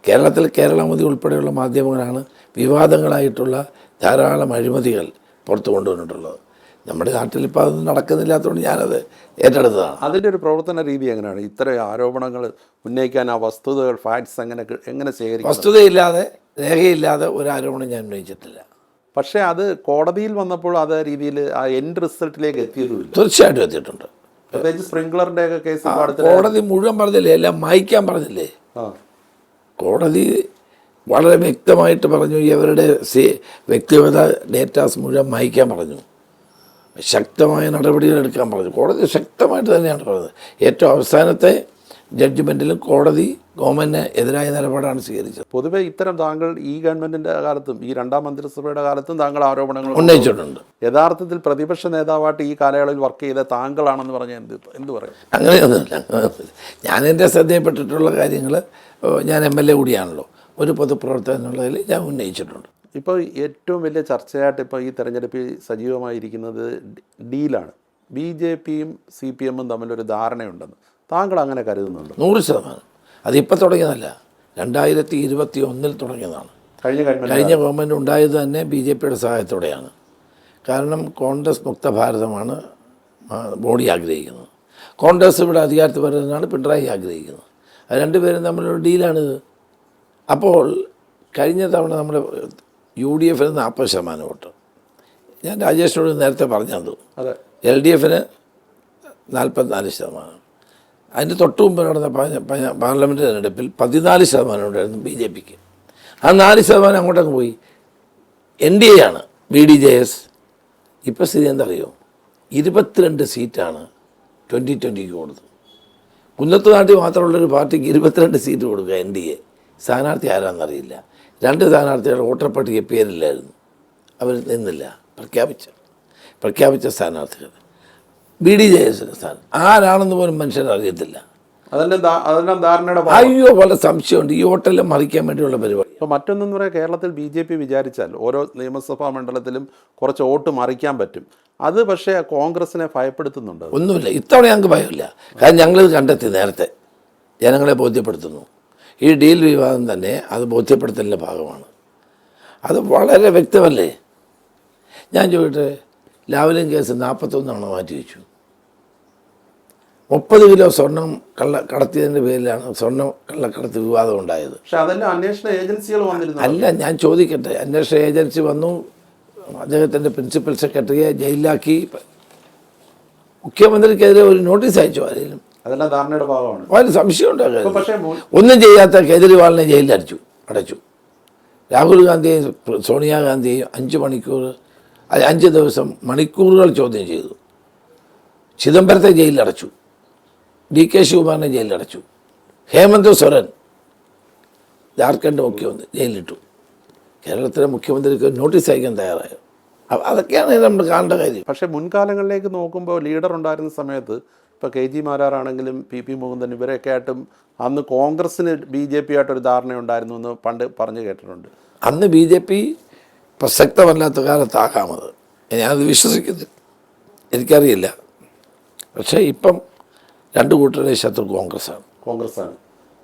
കേരളത്തിൽ കേരളമതി ഉൾപ്പെടെയുള്ള മാധ്യമങ്ങളാണ് വിവാദങ്ങളായിട്ടുള്ള ധാരാളം അഴിമതികൾ പുറത്തു കൊണ്ടുവന്നിട്ടുള്ളത്. നമ്മുടെ നാട്ടിൽ ഇപ്പോൾ അതൊന്നും നടക്കുന്നില്ലാത്തതുകൊണ്ട് ഞാനത് ഏറ്റെടുത്തതാണ്. അതിൻ്റെ ഒരു പ്രവർത്തന രീതി എങ്ങനെയാണ്? ഇത്തരം ആരോപണങ്ങൾ ഉന്നയിക്കാൻ ആ വസ്തുതകൾ, ഫാക്ട്സ് എങ്ങനെ ശേഖരിക്കും? വസ്തുതയില്ലാതെ, രേഖയില്ലാതെ ഒരു ആരോപണം ഞാൻ ഉന്നയിച്ചിട്ടില്ല. പക്ഷേ അത് കോടതിയിൽ വന്നപ്പോൾ അതേ രീതിയിൽ ആ എൻഡ് റിസൾട്ടിലേക്ക് എത്തിയതുമില്ല. തീർച്ചയായിട്ടും എത്തിയിട്ടുണ്ട്. പ്രത്യേകിച്ച് സ്പ്രിംഗ്ലറിൻ്റെ ഒക്കെ കേസ് കോടതി മുഴുവൻ പറഞ്ഞില്ലേ, എല്ലാം മായ്ക്കാൻ പറഞ്ഞില്ലേ? കോടതി വളരെ വ്യക്തമായിട്ട് പറഞ്ഞു, ഇവരുടെ വ്യക്തിഗത ഡേറ്റാസ് മുഴുവൻ മായ്ക്കാൻ പറഞ്ഞു, ശക്തമായ നടപടികൾ എടുക്കാൻ പറഞ്ഞു. കോടതി ശക്തമായിട്ട് തന്നെയാണ് പറഞ്ഞത്. ഏറ്റവും അവസാനത്തെ ജഡ്ജ്മെൻറ്റിലും കോടതി ഗവൺമെൻറ്റിന് എതിരായ നിലപാടാണ് സ്വീകരിച്ചത്. പൊതുവെ ഇത്തരം താങ്കൾ ഈ ഗവൺമെൻറ്റിൻ്റെ കാലത്തും ഈ 2ാം മന്ത്രിസഭയുടെ കാലത്തും താങ്കൾ ആരോപണങ്ങൾ ഉന്നയിച്ചിട്ടുണ്ട്. യഥാർത്ഥത്തിൽ പ്രതിപക്ഷ നേതാവായിട്ട് ഈ കാലയളവിൽ വർക്ക് ചെയ്ത താങ്കളാണെന്ന് പറഞ്ഞാൽ എന്ത് പറയും? അങ്ങനെയൊന്നുമില്ല. ഞാൻ എൻ്റെ ശ്രദ്ധയിൽപ്പെട്ടിട്ടുള്ള കാര്യങ്ങൾ, ഞാൻ MLA കൂടിയാണല്ലോ, ഒരു പൊതുപ്രവർത്തകൻ എന്നുള്ളതിൽ ഞാൻ ഉന്നയിച്ചിട്ടുണ്ട്. ഇപ്പോൾ ഏറ്റവും വലിയ ചർച്ചയായിട്ട് ഇപ്പോൾ ഈ തെരഞ്ഞെടുപ്പിൽ സജീവമായിരിക്കുന്നത് ഡീലാണ്. BJPയും CPMഉം തമ്മിലൊരു ധാരണയുണ്ടെന്ന് താങ്കൾ അങ്ങനെ കരുതുന്നുണ്ട്? 100%. അതിപ്പോൾ തുടങ്ങിയതല്ല, 2021 തുടങ്ങിയതാണ്. കഴിഞ്ഞ ഗവൺമെൻറ് ഉണ്ടായത് തന്നെ BJPയുടെ സഹായത്തോടെയാണ്. കാരണം കോൺഗ്രസ് മുക്ത ഭാരതമാണ് മോഡി ആഗ്രഹിക്കുന്നത്. കോൺഗ്രസ് ഇവിടെ അധികാരത്തിൽ വരുന്നതാണ് പിണറായി ആഗ്രഹിക്കുന്നത്. അത് രണ്ടുപേരും തമ്മിലുള്ള ഡീലാണിത്. അപ്പോൾ കഴിഞ്ഞ തവണ നമ്മുടെ UDF 40% വോട്ട്. ഞാൻ രാജേഷിനോട് നേരത്തെ പറഞ്ഞത്. അതെ. LDF 44%. അതിൻ്റെ തൊട്ട് മുമ്പ് നടന്ന പാർലമെൻറ്റ് തെരഞ്ഞെടുപ്പിൽ 14% ഉണ്ടായിരുന്നു BJPക്ക്. ആ 4% അങ്ങോട്ടങ്ങ് പോയി. NDA ആണ് BDJS. ഇപ്പോൾ സ്ഥിതി എന്തറിയോ? 22 സീറ്റാണ് 2020 കൊടുത്തത്. കുന്നത്ത് നാട്ടിൽ മാത്രമുള്ളൊരു പാർട്ടിക്ക് 22 സീറ്റ് കൊടുക്കുക NDA. സ്ഥാനാർത്ഥി ആരാണെന്നറിയില്ല. 2 സ്ഥാനാർത്ഥികളുടെ വോട്ടർ പട്ടിക പേരില്ലായിരുന്നു. അവർ നിന്നില്ല. പ്രഖ്യാപിച്ച സ്ഥാനാർത്ഥികൾ BDJS സ്ഥാനം ആരാണെന്ന് പോലും മനുഷ്യർ അറിയത്തില്ല. അതെല്ലാം ധാരണയുടെ അയ്യോ, വളരെ സംശയമുണ്ട്. ഈ വോട്ടെല്ലാം മറിക്കാൻ വേണ്ടിയുള്ള പരിപാടി. ഇപ്പോൾ മറ്റൊന്നെന്ന് പറയാൻ കേരളത്തിൽ BJP വിചാരിച്ചാൽ ഓരോ നിയമസഭാ മണ്ഡലത്തിലും കുറച്ച് വോട്ട് മറിക്കാൻ പറ്റും. അത് പക്ഷേ കോൺഗ്രസിനെ ഭയപ്പെടുത്തുന്നുണ്ട്. ഒന്നുമില്ല, ഇത്തവണ ഞങ്ങൾക്ക് ഭയമില്ല. കാരണം ഞങ്ങളിത് കണ്ടെത്തി നേരത്തെ, ജനങ്ങളെ ബോധ്യപ്പെടുത്തുന്നു. ഈ ഡീൽ വിവാദം തന്നെ അത് ബോധ്യപ്പെടുത്തലിൻ്റെ ഭാഗമാണ്. അത് വളരെ വ്യക്തമല്ലേ? ഞാൻ ചോദിക്കട്ടെ, ലാവ്ലിൻ കേസ് 41 മാറ്റി വെച്ചു. 30 കിലോ സ്വർണം കടത്തിയതിൻ്റെ പേരിലാണ് സ്വർണം കള്ളക്കടത്ത് വിവാദം ഉണ്ടായത്. പക്ഷെ അതെല്ലാം അന്വേഷണ ഏജൻസികൾ വന്നിരുന്നു. അല്ല, ഞാൻ ചോദിക്കട്ടെ, അന്വേഷണ ഏജൻസി വന്നു, അദ്ദേഹത്തിൻ്റെ പ്രിൻസിപ്പൽ സെക്രട്ടറിയെ ജയിലിലാക്കി, മുഖ്യമന്ത്രിക്കെതിരെ ഒരു നോട്ടീസ് അയച്ചു. ആരെങ്കിലും അതെല്ലാം ധാരണയുടെ ഭാഗമാണ്. വളരെ സംശയമുണ്ടാകും. പക്ഷേ ഒന്നും ചെയ്യാത്ത കേജ്രിവാളിനെ ജയിലിൽ അടച്ചു. രാഹുൽ ഗാന്ധിയെയും സോണിയാഗാന്ധിയെയും 5 ദിവസം മണിക്കൂറുകൾ ചോദ്യം ചെയ്തു. ചിദംബരത്തെ ജയിലിലടച്ചു. DK ശിവകുമാറിനെ ജയിലിലടച്ചു. ഹേമന്ത് സൊരൻ, ജാർഖണ്ഡ് മുഖ്യമന്ത്രി, ജയിലിലിട്ടു. കേരളത്തിലെ മുഖ്യമന്ത്രിക്ക് നോട്ടീസ് അയക്കാൻ തയ്യാറായോ? അതൊക്കെയാണ് നമ്മൾ കാണേണ്ട കാര്യം. പക്ഷേ മുൻകാലങ്ങളിലേക്ക് നോക്കുമ്പോൾ ലീഡർ ഉണ്ടായിരുന്ന സമയത്ത് ഇപ്പോൾ KG മാരാറാണെങ്കിലും PP മുകുന്ദൻ ഇവരെയൊക്കെ ആയിട്ടും അന്ന് കോൺഗ്രസ്സിന് BJP ആയിട്ടൊരു ധാരണയുണ്ടായിരുന്നു എന്ന് പണ്ട് പറഞ്ഞു കേട്ടിട്ടുണ്ട്. അന്ന് BJP പ്രസക്തമല്ലാത്ത കാലത്താകാമത്, ഞാനത് വിശ്വസിക്കുന്നു. എനിക്കറിയില്ല. പക്ഷേ ഇപ്പം 2 കൂട്ടരുടെ ശത്രു കോൺഗ്രസ്സാണ്.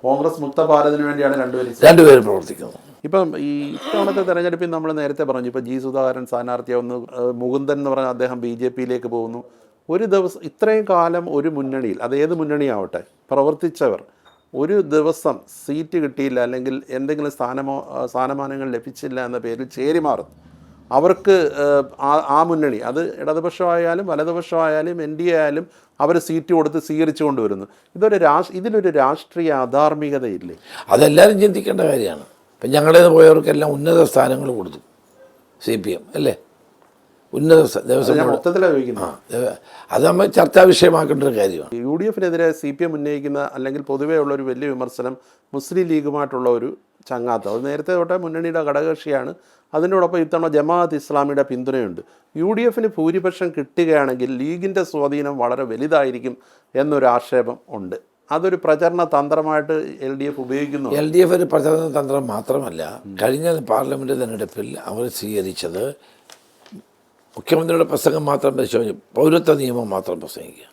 കോൺഗ്രസ് മുക്ത ഭാരതിന് വേണ്ടിയാണ് രണ്ടുപേരും പ്രവർത്തിക്കുന്നത്. ഇപ്പം ഈ ഇത്തവണത്തെ തെരഞ്ഞെടുപ്പിൽ നമ്മൾ നേരത്തെ പറഞ്ഞു, ഇപ്പോൾ G സുധാകരൻ സ്ഥാനാർത്ഥിയാവുന്നു, മുകുന്ദൻ എന്ന് പറഞ്ഞാൽ അദ്ദേഹം BJPയിലേക്ക് പോകുന്നു. ഒരു ദിവസം ഇത്രയും കാലം ഒരു മുന്നണിയിൽ, അത് ഏത് മുന്നണിയാവട്ടെ, പ്രവർത്തിച്ചവർ ഒരു ദിവസം സീറ്റ് കിട്ടിയില്ല അല്ലെങ്കിൽ എന്തെങ്കിലും സ്ഥാനമാനങ്ങൾ ലഭിച്ചില്ല എന്ന പേരിൽ ചേരിമാറുന്നു. അവർക്ക് ആ മുന്നണി, അത് ഇടതുപക്ഷമായാലും വലതുപക്ഷമായാലും NDA ആയാലും അവർ സീറ്റ് കൊടുത്ത് സ്വീകരിച്ചു കൊണ്ടുവരുന്നു. ഇതിലൊരു രാഷ്ട്രീയ അധാർമികതയില്ലേ? അതെല്ലാവരും ചിന്തിക്കേണ്ട കാര്യമാണ്. ഇപ്പം ഞങ്ങളേത് പോയവർക്കെല്ലാം ഉന്നത സ്ഥാനങ്ങൾ കൊടുത്തു CPM, അല്ലേ? ഉന്നത അത് നമ്മൾ ചർച്ചാ വിഷയമാക്കേണ്ട ഒരു കാര്യമാണ്. UDFനെതിരെ CPM ഉന്നയിക്കുന്ന അല്ലെങ്കിൽ പൊതുവേ ഉള്ളൊരു വലിയ വിമർശനം മുസ്ലിം ലീഗുമായിട്ടുള്ള ഒരു ചങ്ങാത്തം. അത് നേരത്തെ തൊട്ടേ മുന്നണിയുടെ ഘടകകക്ഷിയാണ്. അതിനോടൊപ്പം ഇത്തവണ ജമാഅത്ത് ഇസ്ലാമിയുടെ പിന്തുണയുണ്ട്. UDFന് ഭൂരിപക്ഷം കിട്ടുകയാണെങ്കിൽ ലീഗിൻ്റെ സ്വാധീനം വളരെ വലുതായിരിക്കും എന്നൊരു ആക്ഷേപം ഉണ്ട്. അതൊരു പ്രചരണ തന്ത്രമായിട്ട് LDF ഉപയോഗിക്കുന്നു. LDF ഒരു പ്രചരണ തന്ത്രം മാത്രമല്ല, കഴിഞ്ഞ പാർലമെൻറ്റ് തെരഞ്ഞെടുപ്പിൽ അവർ സ്വീകരിച്ചത് മുഖ്യമന്ത്രിയുടെ പ്രസംഗം മാത്രം പരിശോധിച്ചു, പൗരത്വ നിയമം മാത്രം പ്രസംഗിക്കുക.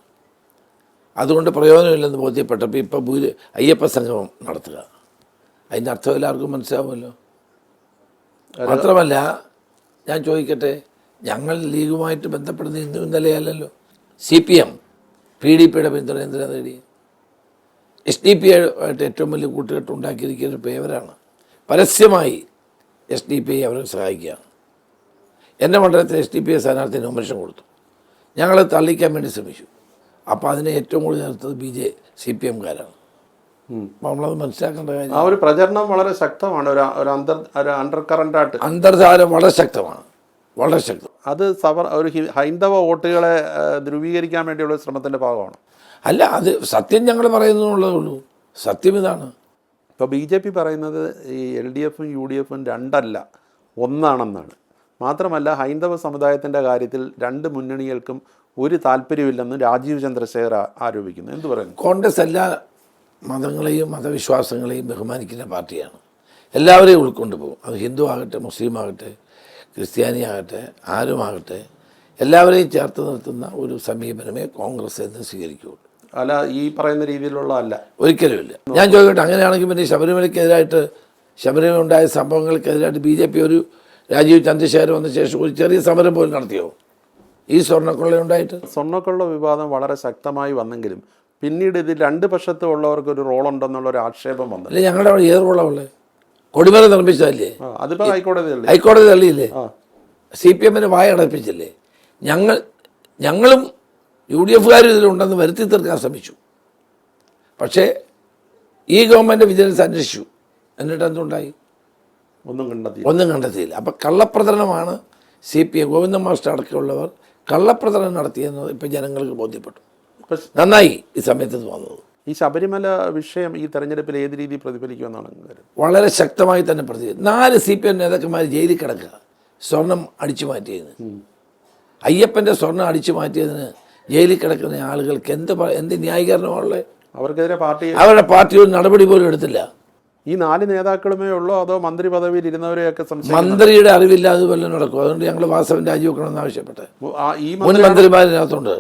അതുകൊണ്ട് പ്രയോജനമില്ലെന്ന് ബോധ്യപ്പെട്ടപ്പോൾ ഇപ്പോൾ അയ്യപ്പ സംഗമം നടത്തുക. അതിൻ്റെ അർത്ഥം എല്ലാവർക്കും മനസ്സിലാവുമല്ലോ. മാത്രമല്ല, ഞാൻ ചോദിക്കട്ടെ, ഞങ്ങൾ ലീഗുമായിട്ട് ബന്ധപ്പെടുന്ന ഇന്നലെയല്ലല്ലോ. CPM PDPയുടെ പിന്തുണ എന്തിനാ നേടി? SDP ആയിട്ട് ഏറ്റവും വലിയ കൂട്ടുകെട്ട് ഉണ്ടാക്കിയിരിക്കുന്ന പേവരാണ്. പരസ്യമായി SDP അവരെ സഹായിക്കുകയാണ്. എൻ്റെ മണ്ഡലത്തിൽ SDP സ്ഥാനാർത്ഥി നോമിനേഷൻ കൊടുത്തു. ഞങ്ങൾ തള്ളിക്കാൻ വേണ്ടി ശ്രമിച്ചു. അപ്പോൾ അതിനെ ഏറ്റവും കൂടുതൽ ചേർത്തത് CPMകാരാണ്. അപ്പോൾ നമ്മളത് മനസ്സിലാക്കേണ്ട കാര്യം. ആ ഒരു പ്രചരണം വളരെ ശക്തമാണ്. ഒരു അണ്ടർ കറണ്ടായിട്ട് അന്തർധാര വളരെ ശക്തമാണ്, വളരെ ശക്തം. അത് ഒരു ഹൈന്ദവ വോട്ടുകളെ ധ്രുവീകരിക്കാൻ വേണ്ടിയുള്ള ശ്രമത്തിൻ്റെ ഭാഗമാണ്. അല്ല, അത് സത്യം ഞങ്ങൾ പറയുന്നതേ ഉള്ളൂ. സത്യം ഇതാണ്. ഇപ്പോൾ BJP പറയുന്നത് ഈ LDFും UDFും രണ്ടല്ല, ഒന്നാണെന്നാണ്. മാത്രമല്ല, ഹൈന്ദവ സമുദായത്തിൻ്റെ കാര്യത്തിൽ 2 മുന്നണികൾക്കും ഒരു താല്പര്യമില്ലെന്ന് രാജീവ് ചന്ദ്രശേഖർ ആരോപിക്കുന്നു. എന്ത് പറയുന്നു? കോൺഗ്രസ് എല്ലാ മതങ്ങളെയും മതവിശ്വാസങ്ങളെയും ബഹുമാനിക്കുന്ന പാർട്ടിയാണ്. എല്ലാവരെയും ഉൾക്കൊണ്ടു പോകും. അത് ഹിന്ദു ആകട്ടെ, മുസ്ലിം ആകട്ടെ, ക്രിസ്ത്യാനി ആകട്ടെ, ആരുമാകട്ടെ, എല്ലാവരെയും ചേർത്ത് നിർത്തുന്ന ഒരു സമീപനമേ കോൺഗ്രസ് എന്ന് സ്വീകരിക്കുകയുള്ളൂ. അല്ല, ഈ പറയുന്ന രീതിയിലുള്ള അല്ല, ഒരിക്കലുമില്ല. ഞാൻ ചോദിക്കട്ടെ, അങ്ങനെയാണെങ്കിൽ പിന്നെ ശബരിമലയ്ക്കെതിരായിട്ട്, ശബരിമല ഉണ്ടായ സംഭവങ്ങൾക്കെതിരായിട്ട് BJP ഒരു രാജീവ് ചന്ദ്രശേഖർ വന്ന ശേഷം ഒരു ചെറിയ സമരം പോലും നടത്തിയോ? ഈ സ്വർണ്ണക്കൊള്ളയുണ്ടായിട്ട്. സ്വർണ്ണക്കൊള്ള വിവാദം വളരെ ശക്തമായി വന്നെങ്കിലും പിന്നീട് ഇത് രണ്ട് പക്ഷത്തും ഉള്ളവർക്ക് ഒരു റോളുണ്ടെന്നുള്ള ഒരു ആക്ഷേപം വന്നു. അല്ലെ ഞങ്ങളുടെ അവിടെ ഏത് റോളാണുള്ളത്? കൊടിമര നിർമ്മിച്ചതല്ലേ? അതിപ്പോൾ ഹൈക്കോടതി ഹൈക്കോടതി തള്ളിയില്ലേ? CPM വായ അടപ്പിച്ചില്ലേ? ഞങ്ങളും UDFകാരും ഇതിലുണ്ടെന്ന് വരുത്തി തീർക്കാൻ ശ്രമിച്ചു. പക്ഷേ ഈ ഗവൺമെൻറ് വിജിലൻസ് അന്വേഷിച്ചു, എന്നിട്ട് എന്തുണ്ടായി? ഒന്നും കണ്ടെത്തിയില്ല. അപ്പം കള്ളപ്രചരണമാണ് CPM ഗോവിന്ദ മാസ്റ്റർ അടക്കമുള്ളവർ കള്ളപ്രചരണം നടത്തിയെന്ന് ഇപ്പം ജനങ്ങൾക്ക് ബോധ്യപ്പെട്ടു. നന്നായി ഈ സമയത്ത് ഇത് വന്നത്. ഈ ശബരിമല വിഷയം ഈ തെരഞ്ഞെടുപ്പിൽ ഏത് രീതിയിൽ പ്രതിഫലിക്കുമെന്നാണ് കരുതുന്നത്? വളരെ ശക്തമായി തന്നെ പ്രതിഫലിക്കും. 4 CPM നേതാക്കന്മാർ ജയിലിൽ കിടക്കുക, സ്വർണം അടിച്ചു മാറ്റിയതിന്. അയ്യപ്പൻ്റെ സ്വർണം അടിച്ചു മാറ്റിയതിന് ജയിലിൽ കിടക്കുന്ന ആളുകൾക്ക് എന്ത് ന്യായീകരണമാണുള്ളത്? അവർക്കെതിരെ അവരുടെ പാർട്ടി ഒരു നടപടി പോലും എടുത്തില്ല. ഈ 4 നേതാക്കളുമേ ഉള്ളോ അതോ മന്ത്രി പദവിയിൽ ഇരുന്നവരെയൊക്കെ? മന്ത്രിയുടെ അറിവില്ലാതെ വല്ലതും നടക്കും. അതുകൊണ്ട് ഞങ്ങൾ വാസവൻ രാജിവെക്കണമെന്ന് ആവശ്യപ്പെട്ടെ. മുൻ മന്ത്രിമാരിനകത്തുണ്ട്,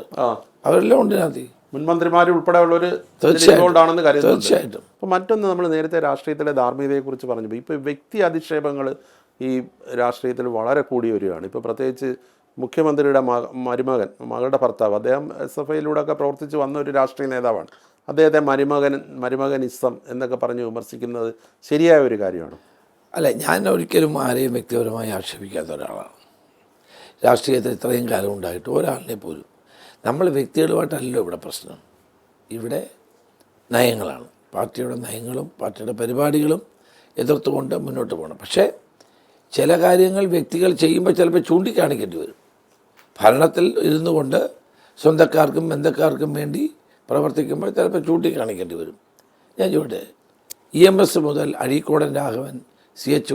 അവരെല്ലാം ഉണ്ട് ഇതിനകത്ത്. മുൻ മന്ത്രിമാർ ഉൾപ്പെടെയുള്ളവർ തീർച്ചയായിട്ടും തീർച്ചയായിട്ടും. അപ്പോൾ മറ്റൊന്ന്, നമ്മൾ നേരത്തെ രാഷ്ട്രീയത്തിലെ ധാർമ്മികതയെക്കുറിച്ച് പറഞ്ഞപ്പോൾ ഇപ്പോൾ വ്യക്തി അധിക്ഷേപങ്ങൾ ഈ രാഷ്ട്രീയത്തിൽ വളരെ കൂടി വരികയാണ്. ഇപ്പോൾ പ്രത്യേകിച്ച് മുഖ്യമന്ത്രിയുടെ മകളുടെ ഭർത്താവ്, അദ്ദേഹം SFIയിലൂടെ ഒക്കെ പ്രവർത്തിച്ച് വന്ന ഒരു രാഷ്ട്രീയ നേതാവാണ്. അദ്ദേഹത്തെ മരുമകനിസം എന്നൊക്കെ പറഞ്ഞ് വിമർശിക്കുന്നത് ശരിയായ ഒരു കാര്യമാണ്? അല്ല, ഞാൻ ഒരിക്കലും ആരെയും വ്യക്തിപരമായി ആക്ഷേപിക്കാത്ത ഒരാളാണ്. രാഷ്ട്രീയത്തിൽ ഇത്രയും കാലം ഉണ്ടായിട്ട് ഒരാളിനെ പോലും നമ്മൾ വ്യക്തികളുമായിട്ടല്ലോ ഇവിടെ പ്രശ്നം. ഇവിടെ നയങ്ങളാണ്, പാർട്ടിയുടെ നയങ്ങളും പാർട്ടിയുടെ പരിപാടികളും എതിർത്തുകൊണ്ട് മുന്നോട്ട് പോകണം. പക്ഷേ ചില കാര്യങ്ങൾ വ്യക്തികൾ ചെയ്യുമ്പോൾ ചിലപ്പോൾ ചൂണ്ടിക്കാണിക്കേണ്ടി വരും. ഭരണത്തിൽ ഇരുന്നു കൊണ്ട് സ്വന്തക്കാർക്കും ബന്ധക്കാർക്കും വേണ്ടി പ്രവർത്തിക്കുമ്പോൾ ചിലപ്പോൾ ചൂണ്ടിക്കാണിക്കേണ്ടി വരും. ഞാൻ ചോദിട്ടെ, EMS മുതൽ അഴീക്കോടൻ രാഘവൻ, CH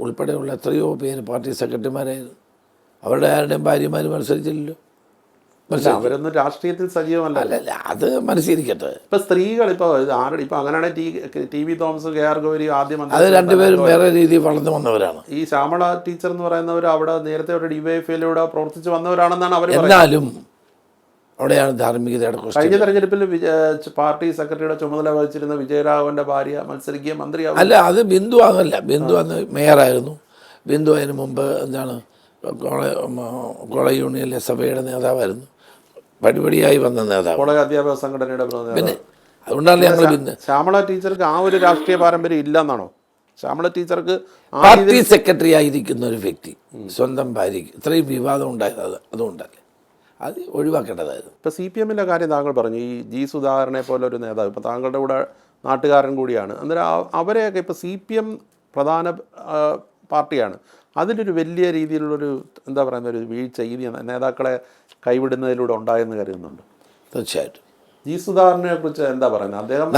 ഉൾപ്പെടെയുള്ള എത്രയോ പേര് പാർട്ടി സെക്രട്ടറിമാരായിരുന്നു. അവരുടെ ആരുടെയും ഭാര്യമാർ മത്സരിച്ചില്ലല്ലോ. അവരൊന്നും രാഷ്ട്രീയത്തിൽ സജീവമല്ല. അല്ലല്ല, അത് മനസ്സിരിക്കട്ടെ. ഇപ്പം സ്ത്രീകൾ ഇപ്പോൾ അങ്ങനെയാണെങ്കിൽ TV തോമസ്, KR ഗൗരി ആദ്യം അത് രണ്ടുപേരും വേറെ രീതിയിൽ വളർന്നു വന്നവരാണ്. ഈ ശ്യാമള ടീച്ചർ എന്ന് പറയുന്നവർ അവിടെ നേരത്തെ ഒരു DYFIയിലൂടെ പ്രവർത്തിച്ച് വന്നവരാണെന്നാണ് അവർ. എന്നാലും അവിടെയാണ് ധാർമ്മികതയുടെ പ്രശ്നം. കഴിഞ്ഞ തെരഞ്ഞെടുപ്പിൽ പാർട്ടി സെക്രട്ടറിയുടെ ചുമതല വഹിച്ചിരുന്ന വിജയരാഘവന്റെ ഭാര്യ മത്സരിക്കുകയും മന്ത്രിയാവും. അല്ല, അത് ബിന്ദു ആകല്ല. ബിന്ദു അന്ന് മേയറായിരുന്നു. ബിന്ദു അതിന് മുമ്പ് എന്താണ് കോള യൂണിയനിലെ സഭയുടെ നേതാവായിരുന്നു. പടിപടിയായി വന്ന നേതാവ്, കോളേജ് അധ്യാപക സംഘടനയുടെ. പിന്നെ അതുകൊണ്ടാണ് ഞങ്ങൾ ശ്യാമള ടീച്ചർക്ക് ആ ഒരു രാഷ്ട്രീയ പാരമ്പര്യം ഇല്ലെന്നാണോ? ശ്യാമള ടീച്ചർക്ക് പാർട്ടി സെക്രട്ടറി ആയിരിക്കുന്ന ഒരു വ്യക്തി സ്വന്തം ഭാര്യയ്ക്ക് ഇത്രയും വിവാദം ഉണ്ടായത് അതുകൊണ്ടല്ലേ, അത് ഒഴിവാക്കേണ്ടതായിരുന്നു. ഇപ്പോൾ CPMലെ കാര്യം താങ്കൾ പറഞ്ഞു. ഈ G സുധാകരനെ പോലെ ഒരു നേതാവ്, ഇപ്പോൾ താങ്കളുടെ കൂടെ നാട്ടുകാരൻ കൂടിയാണ്. അന്നേരം അവരെയൊക്കെ ഇപ്പോൾ CPM പ്രധാന പാർട്ടിയാണ്. അതിലൊരു വലിയ രീതിയിലുള്ളൊരു എന്താ പറയുന്ന ഒരു വീഴ്ച ഈ നേതാക്കളെ കൈവിടുന്നതിലൂടെ ഉണ്ടായെന്ന് കരുതുന്നുണ്ട്. തീർച്ചയായിട്ടും. G സുധാകരനെ കുറിച്ച് എന്താ പറയുന്നത്? അദ്ദേഹം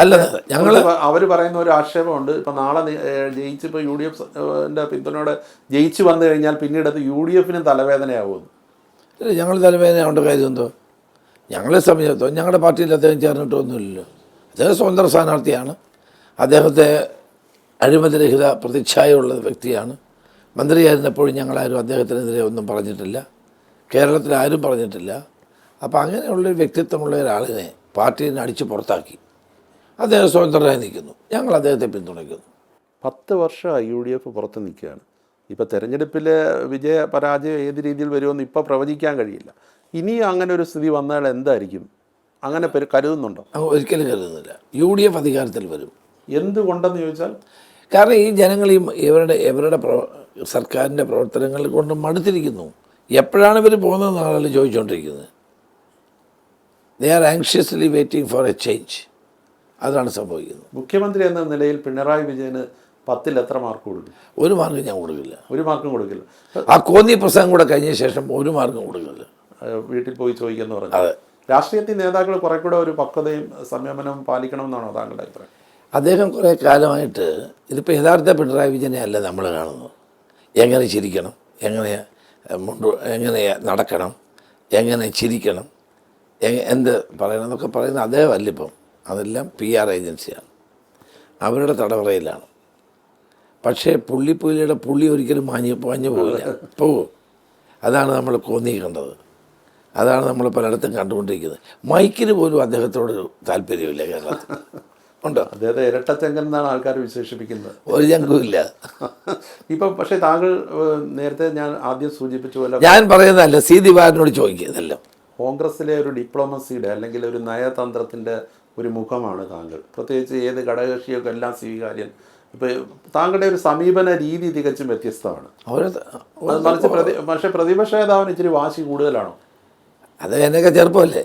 അവർ പറയുന്ന ഒരു ആക്ഷേപമുണ്ട്. ഇപ്പം നാളെ ജയിച്ച് ഇപ്പോൾ UDFന്റെ പിന്തുണയോടെ ജയിച്ചു വന്നു കഴിഞ്ഞാൽ പിന്നീട് അത് UDFനും തലവേദനയാവുമെന്ന്. ഞങ്ങൾ തലവേദനയാവേണ്ട കാര്യം എന്തോ? ഞങ്ങളെ സംബന്ധിച്ചിടത്തോളം ഞങ്ങളുടെ പാർട്ടിയിൽ അദ്ദേഹം ചേർന്നിട്ടൊന്നുമില്ലല്ലോ. അദ്ദേഹം സ്വതന്ത്ര സ്ഥാനാർത്ഥിയാണ്. അദ്ദേഹത്തെ അഴിമതിരഹിത പ്രതിച്ഛായുള്ള വ്യക്തിയാണ്. മന്ത്രിയായിരുന്നപ്പോഴും ഞങ്ങളാരും അദ്ദേഹത്തിനെതിരെ ഒന്നും പറഞ്ഞിട്ടില്ല, കേരളത്തിൽ ആരും പറഞ്ഞിട്ടില്ല. അപ്പോൾ അങ്ങനെയുള്ളൊരു വ്യക്തിത്വമുള്ള ഒരാളിനെ പാർട്ടിയിൽ നിന്ന് അടിച്ച് പുറത്താക്കി. അദ്ദേഹം സ്വതന്ത്രനായി നിൽക്കുന്നു, ഞങ്ങൾ അദ്ദേഹത്തെ പിന്തുണയ്ക്കുന്നു. 10 വർഷമായി UDF പുറത്ത് നിൽക്കുകയാണ്. ഇപ്പോൾ തെരഞ്ഞെടുപ്പിലെ വിജയ പരാജയം ഏത് രീതിയിൽ വരുമെന്ന് ഇപ്പോൾ പ്രവചിക്കാൻ കഴിയില്ല. ഇനി അങ്ങനെ ഒരു സ്ഥിതി വന്നാൽ എന്തായിരിക്കും? അങ്ങനെ കരുതുന്നുണ്ടോ? ഒരിക്കലും കരുതുന്നില്ല. UDF അധികാരത്തിൽ വരും. എന്തുകൊണ്ടെന്ന് ചോദിച്ചാൽ, കാരണം ഈ ജനങ്ങൾ ഇവരുടെ സർക്കാരിൻ്റെ പ്രവർത്തനങ്ങൾ കൊണ്ട് മടുത്തിരിക്കുന്നു. എപ്പോഴാണ് ഇവർ പോകുന്നതെന്ന് ആളുകൾ ചോദിച്ചുകൊണ്ടിരിക്കുന്നത്. They are anxiously waiting for a change. അതാണ് സംഭവിക്കുന്നത്. മുഖ്യമന്ത്രി എന്ന നിലയിൽ പിണറായി വിജയന് 10-ൽ എത്ര മാർക്ക് കൊടുക്കും? 1 മാർക്ക് ഞാൻ കൊടുക്കില്ല. 1 മാർക്കും കൊടുക്കില്ല. ആ കോന്നി പ്രസംഗം കൂടെ കഴിഞ്ഞ ശേഷം 1 മാർക്കും കൊടുക്കില്ല. വീട്ടിൽ പോയി ചോദിക്കുമെന്ന് പറഞ്ഞു. അതെ, രാഷ്ട്രീയത്തിൽ നേതാക്കൾ കുറെ കൂടെ ഒരു പക്വതയും സംയമനവും പാലിക്കണമെന്നാണോ താങ്കളുടെ അഭിപ്രായം? അദ്ദേഹം കുറേ കാലമായിട്ട് ഇതിപ്പോൾ യഥാർത്ഥ പിണറായി വിജയനെ അല്ല നമ്മൾ കാണുന്നത്. എങ്ങനെ ചിരിക്കണം, എങ്ങനെ നടക്കണം, എങ്ങനെ ചിരിക്കണം, എന്ത് പറയണം എന്നൊക്കെ പറയുന്നത് അദ്ദേഹം അല്ല ഇപ്പം. അതെല്ലാം PR ഏജൻസിയാണ്, അവരുടെ തടവറയിലാണ്. പക്ഷേ പുള്ളിപ്പുലിയുടെ പുള്ളി ഒരിക്കലും മാഞ്ഞു പോകില്ല, പോകും. അതാണ് നമ്മൾ കോന്നി കണ്ടത്, അതാണ് നമ്മൾ പലയിടത്തും കണ്ടുകൊണ്ടിരിക്കുന്നത്. മൈക്കിന് പോലും അദ്ദേഹത്തോട് താല്പര്യമില്ല കേരളത്തിൽ. ഉണ്ട്. അദ്ദേഹത്തെ ഇരട്ടച്ചങ്കൻ എന്നാണ് ആൾക്കാർ വിശേഷിപ്പിക്കുന്നത്. ഒരു ചങ്കുമില്ല. ഇപ്പം പക്ഷേ താങ്കൾ നേരത്തെ ഞാൻ ആദ്യം സൂചിപ്പിച്ച പോലെ ഞാൻ പറയുന്നതല്ല, സി ദിവാകരനോട് ചോദിക്കുക ഇതെല്ലാം. കോൺഗ്രസ്സിലെ ഒരു ഡിപ്ലോമസിയുടെ അല്ലെങ്കിൽ ഒരു നയതന്ത്രത്തിൻ്റെ ഒരു മുഖമാണ് താങ്കൾ. പ്രത്യേകിച്ച് ഏത് ഘടകകക്ഷിയൊക്കെ എല്ലാം സ്വീകാര്യൻ. ഇപ്പോൾ താങ്കളുടെ ഒരു സമീപന രീതി തികച്ചും വ്യത്യസ്തമാണ്. പക്ഷേ പ്രതിപക്ഷ നേതാവിന് ഇച്ചിരി വാശി കൂടുതലാണോ? അത് എന്നൊക്കെ ചെറുപ്പമല്ലേ.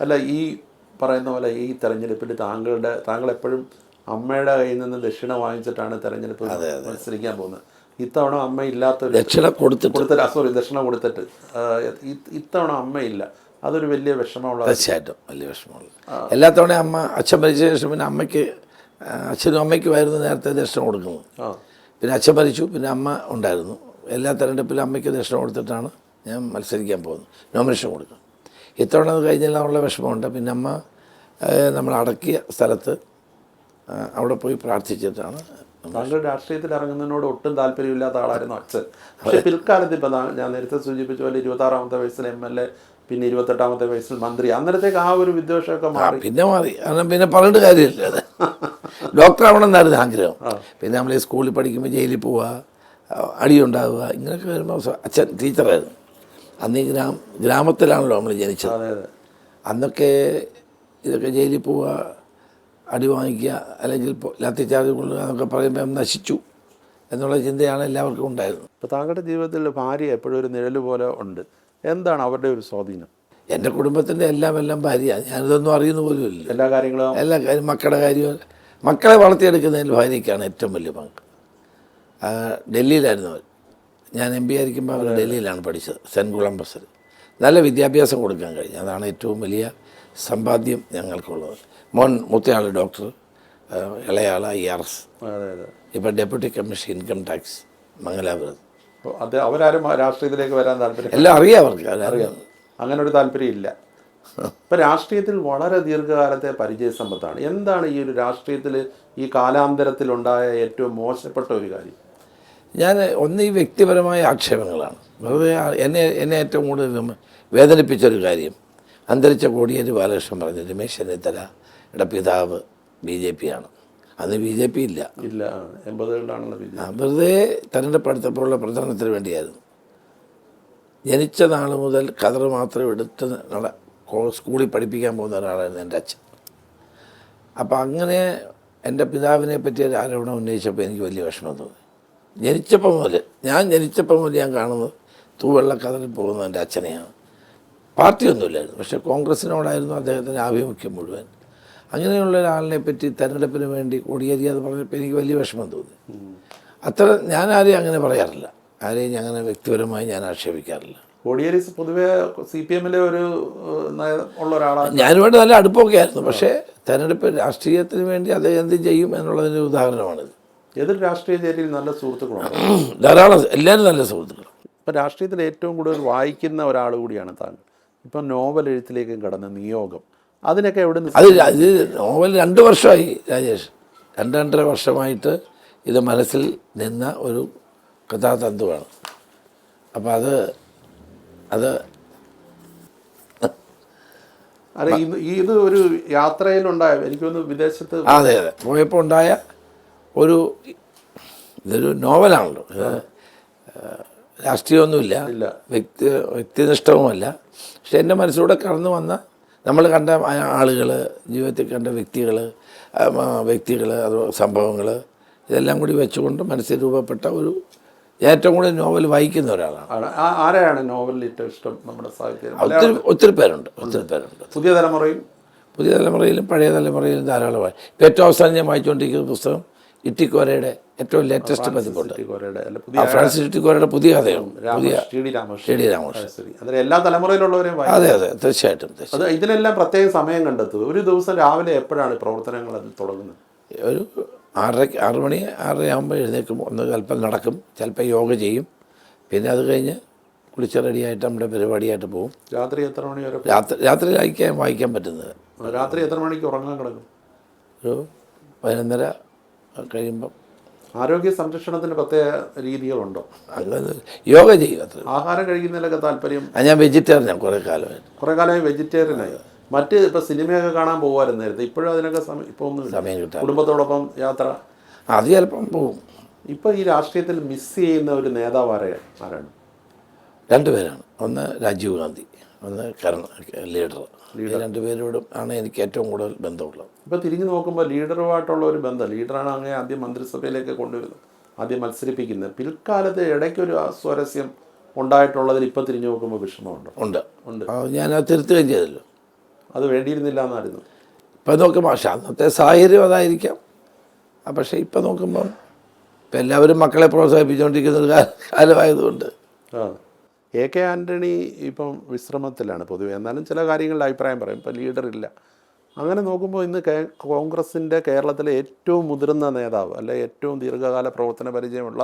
അല്ല, ഈ പറയുന്ന പോലെ ഈ തെരഞ്ഞെടുപ്പിൽ താങ്കൾ എപ്പോഴും അമ്മയുടെ കയ്യിൽ നിന്ന് ദക്ഷിണ വാങ്ങിച്ചിട്ടാണ് തെരഞ്ഞെടുപ്പ് മത്സരിക്കാൻ പോകുന്നത്. ഇത്തവണ അമ്മ ഇല്ലാത്തൊരു ദക്ഷിണ ദക്ഷിണ കൊടുത്തിട്ട് ഇത്തവണ അമ്മയില്ല. അതൊരു വലിയ വിഷമമുള്ള. തീർച്ചയായിട്ടും വലിയ വിഷമമുള്ള. എല്ലാ തവണയും അച്ഛൻ മരിച്ച ശേഷം പിന്നെ അച്ഛനും അമ്മയ്ക്കുമായിരുന്നു നേരത്തെ ദക്ഷിണ കൊടുക്കുന്നത്. പിന്നെ അച്ഛൻ മരിച്ചു, പിന്നെ അമ്മ ഉണ്ടായിരുന്നു. എല്ലാ തെരഞ്ഞെടുപ്പിലും അമ്മയ്ക്ക് ദക്ഷിണ കൊടുത്തിട്ടാണ് ഞാൻ മത്സരിക്കാൻ പോകുന്നത്, നോമിനേഷൻ കൊടുക്കും. ഇത്തവണ അത് കഴിഞ്ഞെല്ലാമുള്ള വിഷമമുണ്ട്. പിന്നെ അമ്മ നമ്മൾ അടക്കിയ സ്ഥലത്ത് അവിടെ പോയി പ്രാർത്ഥിച്ചിട്ടാണ്. താങ്കൾ രാഷ്ട്രീയത്തിൽ ഇറങ്ങുന്നതിനോട് ഒട്ടും താല്പര്യമില്ലാത്ത ആളായിരുന്നു അച്ഛൻ. പക്ഷേ പിൽക്കാലത്ത് ഇപ്പോൾ ഞാൻ നേരത്തെ സൂചിപ്പിച്ച പോലെ 26ാമത്തെ വയസ്സിൽ MLA, പിന്നെ 28ാമത്തെ വയസ്സിൽ മന്ത്രി. അന്നേരത്തേക്ക് ആ ഒരു വിദ്വേഷമൊക്കെ മാറി. പിന്നെ കാരണം പിന്നെ പറഞ്ഞിട്ട് കാര്യമില്ല. അത് ഡോക്ടർ ആവണമെന്നായിരുന്നു ആഗ്രഹം. പിന്നെ നമ്മൾ ഈ സ്കൂളിൽ പഠിക്കുമ്പോൾ ജയിലിൽ പോവുക, അടിയുണ്ടാവുക, ഇങ്ങനെയൊക്കെ വരുമ്പോൾ അച്ഛൻ ടീച്ചറായിരുന്നു. അന്ന് ഈ ഗ്രാമത്തിലാണല്ലോ നമ്മൾ ജനിച്ചത്. അന്നൊക്കെ ഇതൊക്കെ ജയിലിൽ പോവുക, അടി വാങ്ങിക്കുക, അല്ലെങ്കിൽ ലാത്തി ചാർജ് കൊള്ളുക എന്നൊക്കെ പറയുമ്പോൾ നശിച്ചു എന്നുള്ള ചിന്തയാണ് എല്ലാവർക്കും ഉണ്ടായിരുന്നത്. ഇപ്പോൾ താങ്കളുടെ ജീവിതത്തിൽ ഭാര്യ എപ്പോഴും ഒരു നിഴൽ പോലെ ഉണ്ട്. എന്താണ് അവരുടെ ഒരു സ്വാധീനം? എൻ്റെ കുടുംബത്തിൻ്റെ എല്ലാം ഭാര്യയാണ്. ഞാനിതൊന്നും അറിയുന്ന പോലും ഇല്ല. എല്ലാ കാര്യം മക്കളുടെ കാര്യം, മക്കളെ വളർത്തിയെടുക്കുന്നതിൽ ഭാര്യയ്ക്കാണ് ഏറ്റവും വലിയ പങ്ക്. ഡൽഹിയിലായിരുന്നു അവർ. ഞാൻ MB ആയിരിക്കുമ്പോൾ അവർ ഡൽഹിയിലാണ് പഠിച്ചത്, സെൻറ്റ് കൊളംബസിൽ. നല്ല വിദ്യാഭ്യാസം കൊടുക്കാൻ കഴിഞ്ഞു. അതാണ് ഏറ്റവും വലിയ സമ്പാദ്യം ഞങ്ങൾക്കുള്ളത്. മൂത്തയാൾ ഡോക്ടർ, ഇളയാൾ IRS, ഇപ്പോൾ ഡെപ്യൂട്ടി കമ്മീഷണർ ഇൻകം ടാക്സ് മംഗലാപുരത്ത്. അവരാരും രാഷ്ട്രീയത്തിലേക്ക് വരാൻ താല്പര്യം എല്ലാം അറിയാം അവർക്ക്. അറിയാം, അങ്ങനെ ഒരു താല്പര്യം ഇല്ല. ഇപ്പം രാഷ്ട്രീയത്തിൽ വളരെ ദീർഘകാലത്തെ പരിചയസമ്പത്താണ്. എന്താണ് ഈ ഒരു രാഷ്ട്രീയത്തിൽ ഈ കാലാന്തരത്തിലുണ്ടായ ഏറ്റവും മോശപ്പെട്ട ഒരു കാര്യം? ഞാൻ ഈ വ്യക്തിപരമായ ആക്ഷേപങ്ങളാണ്. വെറുതെ എന്നെ ഏറ്റവും കൂടുതൽ വേദനിപ്പിച്ചൊരു കാര്യം, അന്തരിച്ച കോടിയേരി ബാലകൃഷ്ണൻ പറഞ്ഞു രമേശ് ചെന്നിത്തലയുടെ പിതാവ് BJP ആണ്. അന്ന് BJP ഇല്ല. 80കളിലാണല്ലോ BJP. വെറുതെ തെരഞ്ഞെടുപ്പെടുത്തപ്പോഴുള്ള പ്രചരണത്തിന് വേണ്ടിയായിരുന്നു. ജനിച്ച നാൾ മുതൽ കതർ മാത്രം എടുത്ത് സ്കൂളിൽ പഠിപ്പിക്കാൻ പോകുന്ന ഒരാളായിരുന്നു എൻ്റെ അച്ഛൻ. അപ്പോൾ അങ്ങനെ എൻ്റെ പിതാവിനെ പറ്റി ഒരു ആരോപണം ഉന്നയിച്ചപ്പോൾ എനിക്ക് വലിയ വിഷമം തോന്നി. ഞാൻ ജനിച്ചപ്പോൾ മുതൽ ഞാൻ കാണുന്നത് തൂവെള്ള കതറിൽ പോകുന്ന എൻ്റെ അച്ഛനെയാണ്. പാർട്ടിയൊന്നുമില്ലായിരുന്നു, പക്ഷേ കോൺഗ്രസിനോടായിരുന്നു അദ്ദേഹത്തിൻ്റെ ആഭിമുഖ്യം മുഴുവൻ. അങ്ങനെയുള്ള ഒരാളിനെ പറ്റി തെരഞ്ഞെടുപ്പിന് വേണ്ടി കോടിയേരി അത് പറഞ്ഞപ്പോൾ എനിക്ക് വലിയ വിഷമം തോന്നി. ഞാൻ ആരെയും അങ്ങനെ പറയാറില്ല, ആരെയും അങ്ങനെ വ്യക്തിപരമായി ഞാൻ ആക്ഷേപിക്കാറില്ല. കോടിയേരി പൊതുവേ CPM-ലെ ഒരു ഉള്ള ഒരാളാണ്. ഞാനുമായിട്ട് നല്ല അടുപ്പമൊക്കെ ആയിരുന്നു. പക്ഷേ തെരഞ്ഞെടുപ്പ് രാഷ്ട്രീയത്തിന് വേണ്ടി അദ്ദേഹം എന്ത് ചെയ്യും എന്നുള്ളതിൻ്റെ ഉദാഹരണമാണിത്. ഏതൊരു രാഷ്ട്രീയ ചേരിയിൽ നല്ല സുഹൃത്തുക്കളുണ്ട്, ധാരാളം, എല്ലാവരും നല്ല സുഹൃത്തുക്കൾ. ഇപ്പം രാഷ്ട്രീയത്തിൽ ഏറ്റവും കൂടുതൽ വായിക്കുന്ന ഒരാൾ കൂടിയാണ് താങ്കൾ. ഇപ്പം നോവൽ എഴുത്തിലേക്കും കടന്ന നിയോഗം, അതിനൊക്കെ എവിടെ നിന്ന്? ഇത് നോവൽ 2 വർഷമായി രാജേഷ്, 2.5 വർഷമായിട്ട് ഇത് മനസ്സിൽ നിന്ന ഒരു കഥാതന്തുവാണ്. അപ്പം അത് ഇത് ഒരു യാത്രയിലുണ്ടായ, എനിക്കൊന്ന് വിദേശത്ത് അതെ പോയപ്പോൾ ഉണ്ടായ ഇതൊരു നോവലാണല്ലോ. രാഷ്ട്രീയമൊന്നുമില്ല, വ്യക്തിനിഷ്ഠവുമല്ല. പക്ഷെ എൻ്റെ മനസ്സിലൂടെ കടന്നു വന്ന നമ്മൾ കണ്ട ആളുകൾ, ജീവിതത്തിൽ കണ്ട വ്യക്തികൾ അത് സംഭവങ്ങൾ ഇതെല്ലാം കൂടി വെച്ചുകൊണ്ട് മനസ്സിൽ രൂപപ്പെട്ട ഏറ്റവും കൂടുതൽ നോവൽ വായിക്കുന്ന ഒരാളാണ്. ആരെയാണ് നോവലിൽ ഏറ്റവും ഇഷ്ടം നമ്മുടെ സാഹിത്യം? ഒത്തിരി പേരുണ്ട്. പുതിയ തലമുറയിലും പഴയ തലമുറയിലും ധാരാളമായി. ഇപ്പോൾ ഏറ്റവും അവസാനം ഞാൻ വായിച്ചുകൊണ്ടിരിക്കുന്ന പുസ്തകം ഇട്ടിക്കോരയുടെ ഏറ്റവും ലേറ്റസ്റ്റ് പതിപ്പുണ്ട്. ഫ്രാൻസിസ് ഇട്ടിക്കോരയുടെ പുതിയ കഥയാണ്, ടി.ഡി. രാമകൃഷ്ണൻ. എല്ലാ തലമുറയിലുള്ളവരെയും അതെ തീർച്ചയായിട്ടും. ഇതിനെല്ലാം പ്രത്യേക സമയം കണ്ടെത്തുക. ഒരു ദിവസം രാവിലെ എപ്പോഴാണ് പ്രവർത്തനങ്ങൾ അതിൽ തുടങ്ങുന്നത്? ഒരു 6 മണി 6:30 ആകുമ്പോൾ എഴുന്നേൽക്കും. ഒന്ന് ചിലപ്പോൾ നടക്കും, ചിലപ്പോൾ യോഗ ചെയ്യും. പിന്നെ അത് കഴിഞ്ഞ് കുളിച്ച് റെഡിയായിട്ട് നമ്മുടെ പരിപാടിയായിട്ട് പോകും. രാത്രി എത്ര മണി വരെ? രാത്രി വായിക്കാൻ പറ്റുന്നത്. രാത്രി എത്ര മണിക്ക് ഉറങ്ങാൻ കിടക്കും? ഒരു 11:30 കഴിയുമ്പം. ആരോഗ്യ സംരക്ഷണത്തിന് പ്രത്യേക രീതികളുണ്ടോ? അങ്ങനെ യോഗ ചെയ്യും. അത്ര ആഹാരം കഴിക്കുന്നതിലൊക്കെ താല്പര്യം? ഞാൻ വെജിറ്റേറിയനാണ് കുറേ കാലമായി വെജിറ്റേറിയനായി. മറ്റ് ഇപ്പോൾ സിനിമയൊക്കെ കാണാൻ പോകുമായിരുന്നു നേരത്തെ, ഇപ്പോഴും അതിനൊക്കെ സമയം ഇപ്പോൾ ഒന്നും സമയം കിട്ടാൻ കുടുംബത്തോടൊപ്പം യാത്ര. അത് ചിലപ്പം പോവും. ഇപ്പോൾ ഈ രാഷ്ട്രീയത്തിൽ മിസ് ചെയ്യുന്ന ഒരു നേതാവ് ആരാണ്? രണ്ടുപേരാണ്. ഒന്ന് രാജീവ് ഗാന്ധി, ഒന്ന് ലീഡർ. ഈ രണ്ടുപേരോടും ആണ് എനിക്ക് ഏറ്റവും കൂടുതൽ ബന്ധമുള്ളത്. ഇപ്പോൾ തിരിഞ്ഞു നോക്കുമ്പോൾ ലീഡറുമായിട്ടുള്ള ഒരു ബന്ധം, ലീഡറാണ് അങ്ങനെ ആദ്യം മന്ത്രിസഭയിലേക്ക് കൊണ്ടുവരുന്നത്, ആദ്യം മത്സരിപ്പിക്കുന്നത്. പിൽക്കാലത്ത് ഇടയ്ക്കൊരു അസ്വാരസ്യം ഉണ്ടായിട്ടുള്ളതിൽ ഇപ്പോൾ തിരിഞ്ഞു നോക്കുമ്പോൾ വിഷമമുണ്ട്. ഉണ്ട്. ഞാനത് തിരുത്തുകയും ചെയ്തല്ലോ. അത് വേണ്ടിയിരുന്നില്ല എന്നായിരുന്നു. ഇപ്പം നോക്കുമ്പോൾ പക്ഷേ അന്നത്തെ സാഹചര്യം അതായിരിക്കാം. പക്ഷേ ഇപ്പം നോക്കുമ്പം ഇപ്പം എല്ലാവരും മക്കളെ പ്രോത്സാഹിപ്പിച്ചുകൊണ്ടിരിക്കുന്ന ഒരു കാലമായതുകൊണ്ട്. AK ആൻ്റണി ഇപ്പം വിശ്രമത്തിലാണ് പൊതുവെ, എന്നാലും ചില കാര്യങ്ങളുടെ അഭിപ്രായം പറയും. ഇപ്പം ലീഡറില്ല. അങ്ങനെ നോക്കുമ്പോൾ ഇന്ന് കോൺഗ്രസിൻ്റെ കേരളത്തിലെ ഏറ്റവും മുതിർന്ന നേതാവ്, അല്ലെ ഏറ്റവും ദീർഘകാല പ്രവർത്തന പരിചയമുള്ള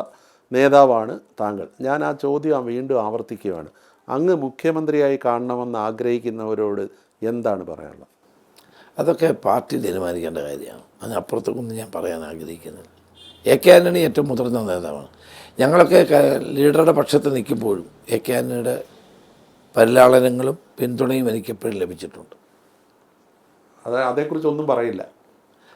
നേതാവാണ് താങ്കൾ. ഞാൻ ആ ചോദ്യം വീണ്ടും ആവർത്തിക്കുകയാണ്. അങ്ങ് മുഖ്യമന്ത്രിയായി കാണണമെന്ന് ആഗ്രഹിക്കുന്നവരോട് എന്താണ് പറയാനുള്ളത്? അതൊക്കെ പാർട്ടി തീരുമാനിക്കേണ്ട കാര്യമാണ്. അതിനപ്പുറത്തേക്കൊന്നും ഞാൻ പറയാൻ ആഗ്രഹിക്കുന്നില്ല. AK ആൻ്റണി ഏറ്റവും മുതിർന്ന നേതാവാണ്. ഞങ്ങളൊക്കെ ലീഡറുടെ പക്ഷത്ത് നിൽക്കുമ്പോഴും AK ആൻ്റണിയുടെ പരിലാളനങ്ങളും പിന്തുണയും എനിക്കെപ്പോഴും ലഭിച്ചിട്ടുണ്ട്. അതേക്കുറിച്ചൊന്നും പറയില്ല.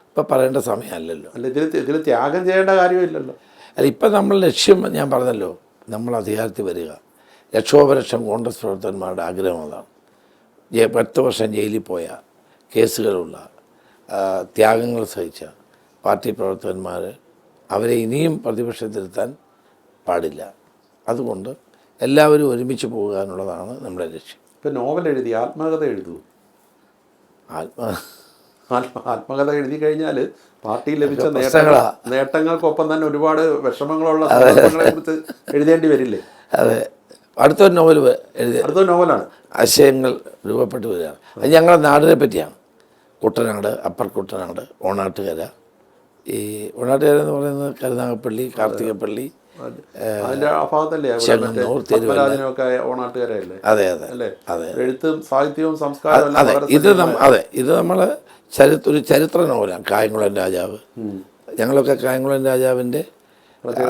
ഇപ്പം പറയേണ്ട സമയമല്ലല്ലോ. അല്ല, ഇതിൽ ത്യാഗം ചെയ്യേണ്ട കാര്യമില്ലല്ലോ. അല്ല, ഇപ്പം നമ്മൾ ലക്ഷ്യം ഞാൻ പറഞ്ഞല്ലോ, നമ്മൾ അധികാരത്തിൽ വരിക. ലക്ഷോപലക്ഷം കോൺഗ്രസ് പ്രവർത്തകന്മാരുടെ ആഗ്രഹം അതാണ്. 10 വർഷം ജയിലിൽ പോയ, കേസുകളുള്ള, ത്യാഗങ്ങൾ സഹിച്ച പാർട്ടി പ്രവർത്തകന്മാർ, അവരെ ഇനിയും പ്രതിപക്ഷത്തിരുത്താൻ പാടില്ല. അതുകൊണ്ട് എല്ലാവരും ഒരുമിച്ച് പോകാനുള്ളതാണ് നമ്മുടെ ലക്ഷ്യം. ഇപ്പം നോവൽ എഴുതി, ആത്മകഥ എഴുതൂ. ആത്മകഥ എഴുതി കഴിഞ്ഞാൽ പാർട്ടിയിൽ ലഭിച്ച നേട്ടങ്ങൾക്കൊപ്പം തന്നെ ഒരുപാട് വിഷമങ്ങളുള്ള സന്ദർഭങ്ങളെ കുറിച്ച് എഴുതേണ്ടി വരില്ലേ? അതെ, അടുത്തൊരു നോവൽ അടുത്തൊരു നോവലാണ്. ആശയങ്ങൾ രൂപപ്പെട്ടു വരികയാണ്. അത് ഞങ്ങളുടെ നാടിനെ പറ്റിയാണ്. കുട്ടനാട്, അപ്പർ കുട്ടനാട്, ഓണാട്ടുകര. ഈ ഓണാട്ടുകര എന്ന് പറയുന്നത് കരുനാഗപ്പള്ളി, കാർത്തികപ്പള്ളി, അതിന്റെ അഭാഗത്തല്ലേ പത്മരാജനൊക്കെ ഓണാട്ടുകരയല്ലേ? അതെ അതെ അല്ലേ? അതെ. എഴുത്തും സാഹിത്യവും സംസ്കാരവും. ഇത് നമ്മൾ ഒരു ചരിത്ര നോവലാണ്. കായംകുളം രാജാവ്. ഞങ്ങളൊക്കെ കായംകുളം രാജാവിൻ്റെ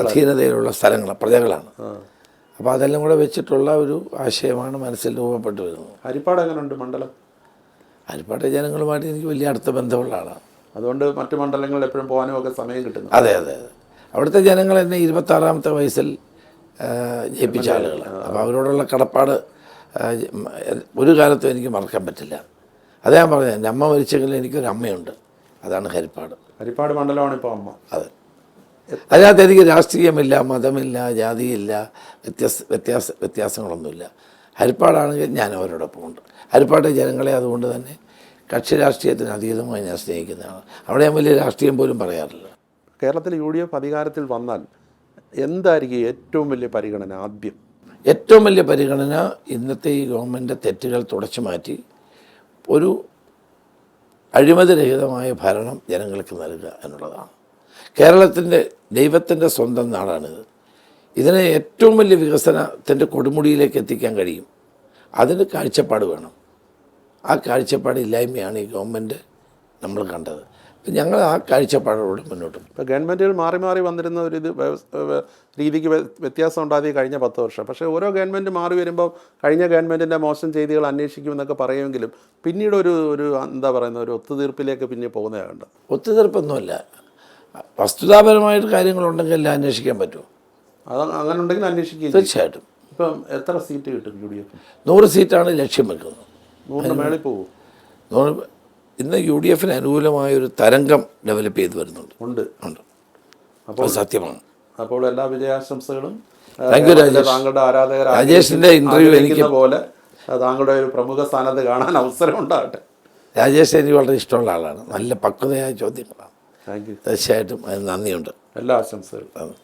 അധീനതയിലുള്ള പ്രജകളാണ്. അപ്പോൾ അതെല്ലാം കൂടെ വെച്ചിട്ടുള്ള ഒരു ആശയമാണ് മനസ്സിൽ രൂപപ്പെട്ടു വരുന്നത്. ഹരിപ്പാട് എങ്ങനെയുണ്ട് മണ്ഡലം? ഹരിപ്പാട് ജനങ്ങളുമായിട്ട് എനിക്ക് വലിയ അടുത്ത ബന്ധമുള്ള ആളാണ്. അതുകൊണ്ട് മറ്റു മണ്ഡലങ്ങളിൽ എപ്പോഴും പോകാനും ഒക്കെ സമയം കിട്ടുന്നു. അതെ അതെ അതെ. അവിടുത്തെ ജനങ്ങൾ എന്നെ 26ാമത്തെ വയസ്സിൽ ജയിപ്പിച്ച ആളുകളാണ്. അപ്പോൾ അവരോടുള്ള കടപ്പാട് ഒരു കാലത്തും എനിക്ക് മറക്കാൻ പറ്റില്ല. അത് ഞാൻ പറഞ്ഞത്, എൻ്റെ അമ്മ മരിച്ചെങ്കിലും എനിക്കൊരു അമ്മയുണ്ട്. അതാണ് ഹരിപ്പാട് മണ്ഡലമാണ് ഇപ്പോൾ അമ്മ. അതെ. അതിനകത്ത് എനിക്ക് രാഷ്ട്രീയമില്ല, മതമില്ല, ജാതിയില്ല, വ്യത്യാസങ്ങളൊന്നുമില്ല. ഹരിപ്പാടാണെങ്കിൽ ഞാൻ അവരോടൊപ്പം ഉണ്ട്. ഹരിപ്പാട്ടെ ജനങ്ങളെ അതുകൊണ്ട് തന്നെ കക്ഷി രാഷ്ട്രീയത്തിന് അതീതമായി ഞാൻ സ്നേഹിക്കുന്നതാണ്. അവിടെ ഞാൻ വലിയ രാഷ്ട്രീയം പോലും പറയാറില്ല. കേരളത്തിൽ UDF അധികാരത്തിൽ വന്നാൽ എന്തായിരിക്കും ഏറ്റവും വലിയ പരിഗണന? ഏറ്റവും വലിയ പരിഗണന ഇന്നത്തെ ഈ ഗവൺമെൻറ് തെറ്റുകൾ തുടച്ചു മാറ്റി ഒരു അഴിമതിരഹിതമായ ഭരണം ജനങ്ങൾക്ക് നൽകുക എന്നുള്ളതാണ്. കേരളത്തിൻ്റെ ദൈവത്തിൻ്റെ സ്വന്തം നാടാണിത്. ഇതിനെ ഏറ്റവും വലിയ വികസനത്തിൻ്റെ കൊടുമുടിയിലേക്ക് എത്തിക്കാൻ കഴിയും. അതിന് കാഴ്ചപ്പാട് വേണം. ആ കാഴ്ചപ്പാടില്ലായ്മയാണ് ഈ ഗവൺമെൻറ് നമ്മൾ കണ്ടത്. ഞങ്ങൾ ആ കാഴ്ചപ്പാടോട് മുന്നോട്ട്. ഇപ്പോൾ ഗവൺമെൻറ്റുകൾ മാറി മാറി വന്നിരുന്ന ഒരു രീതിക്ക് വ്യത്യാസം ഉണ്ടായി കഴിഞ്ഞ 10 വർഷം. പക്ഷേ ഓരോ ഗവൺമെൻറ് മാറി വരുമ്പോൾ കഴിഞ്ഞ ഗവൺമെൻറ്റിൻ്റെ മോശം ചെയ്തികൾ അന്വേഷിക്കുമെന്നൊക്കെ പറയുമെങ്കിലും പിന്നീട് ഒരു എന്താ പറയുന്ന ഒരു ഒത്തുതീർപ്പിലേക്ക് പിന്നെ പോകുന്നതാണ്. ഒത്തുതീർപ്പൊന്നുമല്ല, വസ്തുതാപരമായിട്ട് കാര്യങ്ങളുണ്ടെങ്കിൽ എല്ലാം അന്വേഷിക്കാൻ പറ്റുമോ? അങ്ങനെ ഉണ്ടെങ്കിൽ അന്വേഷിക്കുക തീർച്ചയായിട്ടും. ഇപ്പം എത്ര സീറ്റ് കിട്ടും UDF? 100 സീറ്റാണ് ലക്ഷ്യം വെക്കുന്നത്. 100 മേളിൽ പോകും. ഇന്ന് UDFന് അനുകൂലമായൊരു തരംഗം ഡെവലപ്പ് ചെയ്ത് വരുന്നുണ്ട്. ഉണ്ട്. അപ്പോൾ സത്യമാണ്. അപ്പോൾ എല്ലാ വിജയാശംസകളും. Thank you Rajesh. താങ്കളുടെ ആരാധകർ രാജേഷിൻ്റെ ഇൻ്റർവ്യൂ എനിക്ക് പോലെ താങ്കളുടെ ഒരു പ്രമുഖ സ്ഥാനത്ത് കാണാൻ അവസരം ഉണ്ടാകട്ടെ. രാജേഷ് എനിക്ക് വളരെ ഇഷ്ടമുള്ള ആളാണ്. നല്ല പക്വതയായ ചോദ്യങ്ങളാണ്. Thank you. തീർച്ചയായിട്ടും അതിന് നന്ദിയുണ്ട്. എല്ലാ ആശംസകളും.